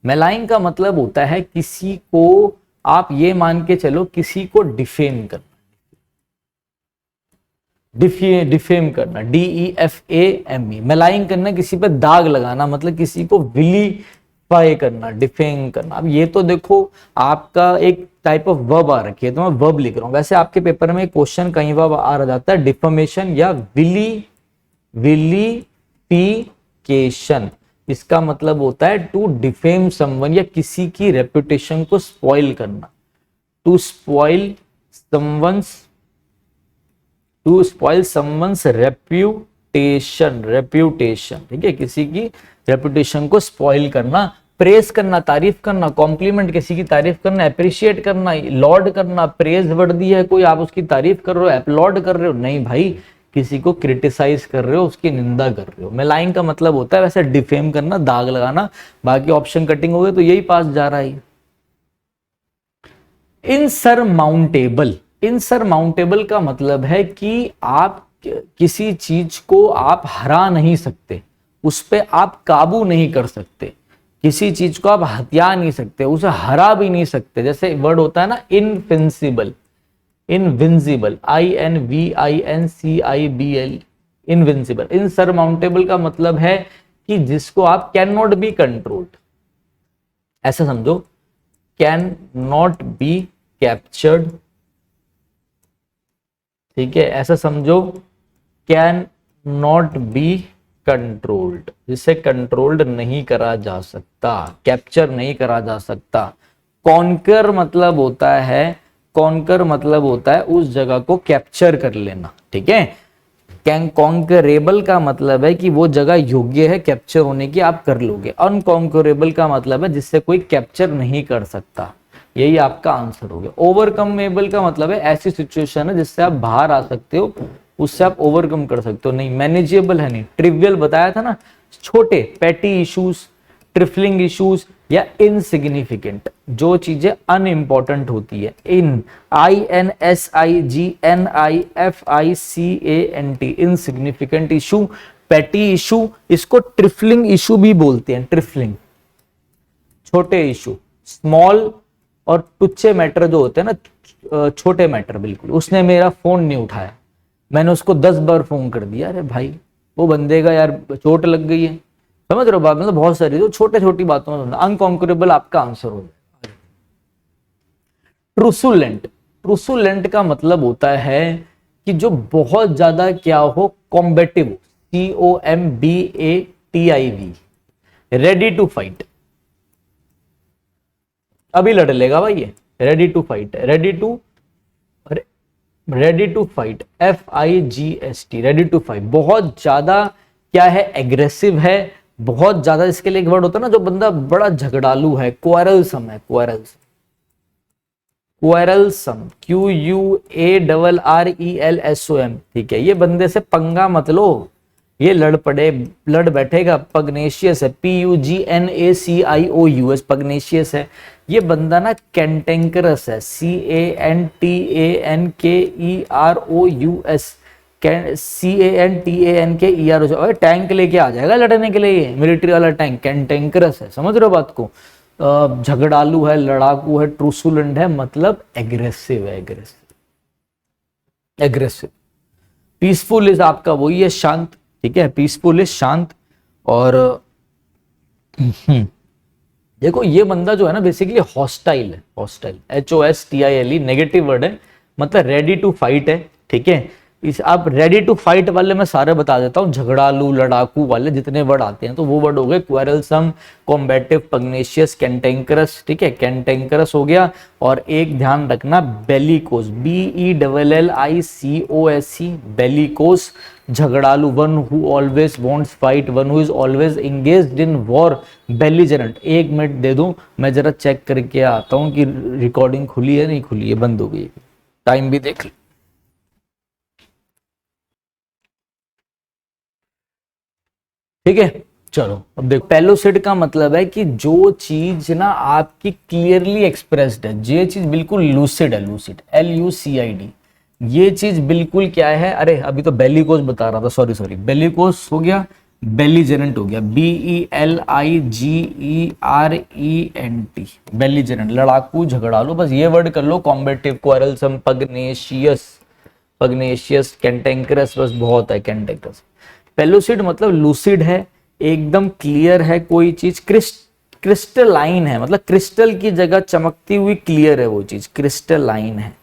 मेलाइन का मतलब होता है किसी को, आप ये मान के चलो किसी को डिफेम करना, डिफेम करना, DEFAME, मेलाइन करना, किसी पे दाग लगाना, मतलब किसी को विलीफाई करना, डिफेम करना। अब ये तो देखो आपका एक टाइप ऑफ वर्ब आ रखी है, तो मैं वर्ब लिख रहा हूं। वैसे आपके पेपर में क्वेश्चन कई बार आ जाता है डिफमेशन या विलीफिकेशन। इसका मतलब होता है टू डिफेम समवन, या किसी की रेपुटेशन को स्पॉइल करना, to spoil someone's, to spoil someone's reputation, reputation, ठीक है, किसी की रेपुटेशन को स्पॉइल करना। प्रेस करना, तारीफ करना, कॉम्प्लीमेंट, किसी की तारीफ करना, अप्रिशिएट करना, लॉर्ड करना, प्रेज वर्ड दी है कोई, आप उसकी तारीफ कर रहे हो, अपलॉड कर रहे हो, नहीं भाई, किसी को क्रिटिसाइज कर रहे हो, उसकी निंदा कर रहे हो। मेलाइन का मतलब होता है वैसे डिफेम करना, दाग लगाना, बाकी ऑप्शन कटिंग हो गए तो यही पास जा रहा है। इनसरमाउंटेबल, इनसरमाउंटेबल का मतलब है कि आप किसी चीज को आप हरा नहीं सकते, उस पर आप काबू नहीं कर सकते, किसी चीज को आप हत्या नहीं सकते, उसे हरा भी नहीं सकते। जैसे वर्ड होता है ना इनफिंसिबल, इनविंसिबल, INVINCIBL, इनविंसिबल। इनसरमाउंटेबल का मतलब है कि जिसको आप कैन नॉट बी कंट्रोल्ड, ऐसा समझो, कैन नॉट बी कैप्चर्ड, ठीक है, ऐसा समझो, कैन नॉट बी कंट्रोल्ड, जिसे कंट्रोल्ड नहीं करा जा सकता, कैप्चर नहीं करा जा सकता। कॉन्कर मतलब होता है, कॉन्कर मतलब होता है उस जगह को कैप्चर कर लेना, ठीक है। कैन कॉन्करेबल का मतलब है कि वो जगह योग्य है कैप्चर होने की, आप कर लोगे। अनकॉन्करेबल का मतलब है जिससे कोई कैप्चर नहीं कर सकता, यही आपका आंसर हो गया। ओवरकमेबल का मतलब है ऐसी सिचुएशन है जिससे आप बाहर आ सकते हो, उससे आप ओवरकम कर सकते हो। नहीं, मैनेजेबल है नहीं। ट्रिवियल बताया था ना, छोटे पैटी इश्यूज, ट्रिफलिंग इश्यूज या इनसिग्निफिकेंट, जो चीजें अनइंपॉर्टेंट होती है। इन, INSIGNIFICANT, insignificant issue, petty issue, इसको ट्रिफलिंग इशू भी बोलते हैं। ट्रिफलिंग छोटे इशू, स्मॉल और टुच्चे मैटर जो होते हैं ना, छोटे मैटर, बिल्कुल उसने मेरा फोन नहीं उठाया, मैंने उसको 10 बार फोन कर दिया, अरे भाई वो बंदे का यार चोट लग गई है, समझ रहे हो बात, मतलब बहुत सारी जो छोटे छोटी बातों में अनकॉन्करेबल आपका आंसर हो जाए। ट्रूसुलेंट, ट्रूसुलेंट का मतलब होता है कि जो बहुत ज्यादा क्या हो, combative, COMBATIV, ready to fight, अभी लड़ लेगा भाई ये, ready to fight, ready to fight, FIGST, ready to fight, बहुत ज्यादा क्या है, एग्रेसिव है, बहुत ज्यादा। इसके लिए एक वर्ड होता है ना, जो बंदा बड़ा झगड़ालू है, क्वारलसम है, क्वारलसम, क्वारलसम, QUARRELSOM, ठीक है। ये बंदे से पंगा मत लो, ये लड़ बैठेगा। पग्नेशियस है, PUGNACIOUS, पग्नेशियस है। ये बंदा ना कैंटेंकरस है, CANTANKEROUS, CANTANKEROUS, टैंक लेके आ जाएगा लड़ने के लिए, मिलिट्री वाला टैंक, कैंटेंकरस है, समझ रहे हो बात को। झगड़ालू है, लड़ाकू है, ट्रूसुलेंट है, मतलब एग्रेसिव है, एग्रेसिव। पीसफुल इज आपका वही है, शांत, ठीक है, पीसफुल इज शांत। और देखो ये बंदा जो है ना बेसिकली हॉस्टाइल है, हॉस्टाइल, HOSTILE, नेगेटिव वर्ड है, मतलब रेडी टू फाइट है, ठीक है। इस आप रेडी टू फाइट वाले मैं सारे बता देता हूँ, झगड़ालू, लड़ाकू वाले जितने वर्ड आते हैं, तो वो वर्ड हो गए क्वेरलसम, कॉम्बेटिव, पग्नेशियस, कैंटेंकरस, ठीक है, कैंटेंकरस हो गया। और एक ध्यान रखना, बेलिकोस, BELLICOSE, बेलिकोस, झगड़ालू, one who always wants fight, one who is always engaged in war, belligerent. 1 minute दे दो, मैं जरा चेक करके आता हूँ कि रिकॉर्डिंग खुली है, नहीं खुली है, बंद हो गई, टाइम भी देख लो, ठीक है। चलो अब देखो, पेलोसिड का मतलब है कि जो चीज ना आपकी क्लियरली एक्सप्रेस्ड है, ये चीज बिल्कुल लूसिड है, लूसिड, LUCID, ये चीज बिल्कुल क्या है। अरे अभी तो बेलिकोस बता रहा था, सॉरी, बेलिकोस हो गया, बेलिजेरेंट हो गया, BELIGERENT, बेलिजेरेंट, लड़ाकू, झगड़ालू, बस ये वर्ड कर लो। कॉम्बेटिव, क्वारलसम, पग्नेशियस, कैंटेंकरस, बस बहुत है, कैंटेंकरस। पेलोसिड मतलब लूसिड है, एकदम क्लियर है, कोई चीज क्रिस्टलाइन है, मतलब क्रिस्टल की जगह चमकती हुई क्लियर है वो चीज, क्रिस्टलाइन है,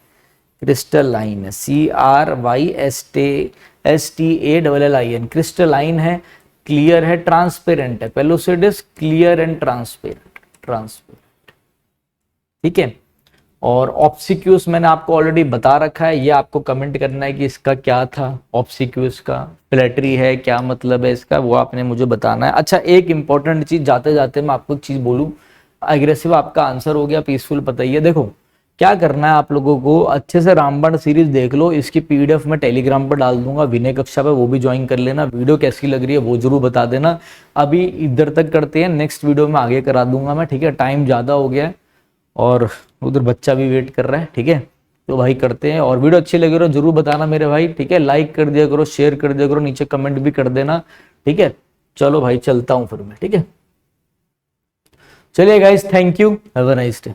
क्रिस्टलाइन है, CRYSTALLIN, क्रिस्टलाइन है, क्लियर है, ट्रांसपेरेंट है। पेलोसिड इज क्लियर एंड ट्रांसपेरेंट, ठीक है। और ऑब्सिक्यूस मैंने आपको ऑलरेडी बता रखा है, ये आपको कमेंट करना है कि इसका क्या था, ऑब्सिक्यूस का, फ्लैटरी है, क्या मतलब है इसका, वो आपने मुझे बताना है। अच्छा, एक इंपॉर्टेंट चीज जाते जाते मैं आपको एक चीज बोलूं, एग्रेसिव आपका आंसर हो गया, पीसफुल पता ही है। देखो क्या करना है आप लोगों को, अच्छे से रामबाण सीरीज देख लो, इसकी PDF मैं टेलीग्राम पर डाल दूंगा, विनय कक्षा पे, वो भी ज्वाइन कर लेना। वीडियो कैसी लग रही है वो जरूर बता देना। अभी इधर तक करते हैं, नेक्स्ट वीडियो में आगे करा दूंगा मैं, ठीक है। टाइम ज्यादा हो गया है और उधर बच्चा भी वेट कर रहा है, ठीक है। तो भाई करते हैं, और वीडियो अच्छी लगी हो जरूर बताना मेरे भाई, ठीक है। लाइक कर दिया करो, शेयर कर दिया करो, नीचे कमेंट भी कर देना, ठीक है। चलो भाई चलता हूं फिर मैं, ठीक है। चलिए guys, thank you, have a nice day.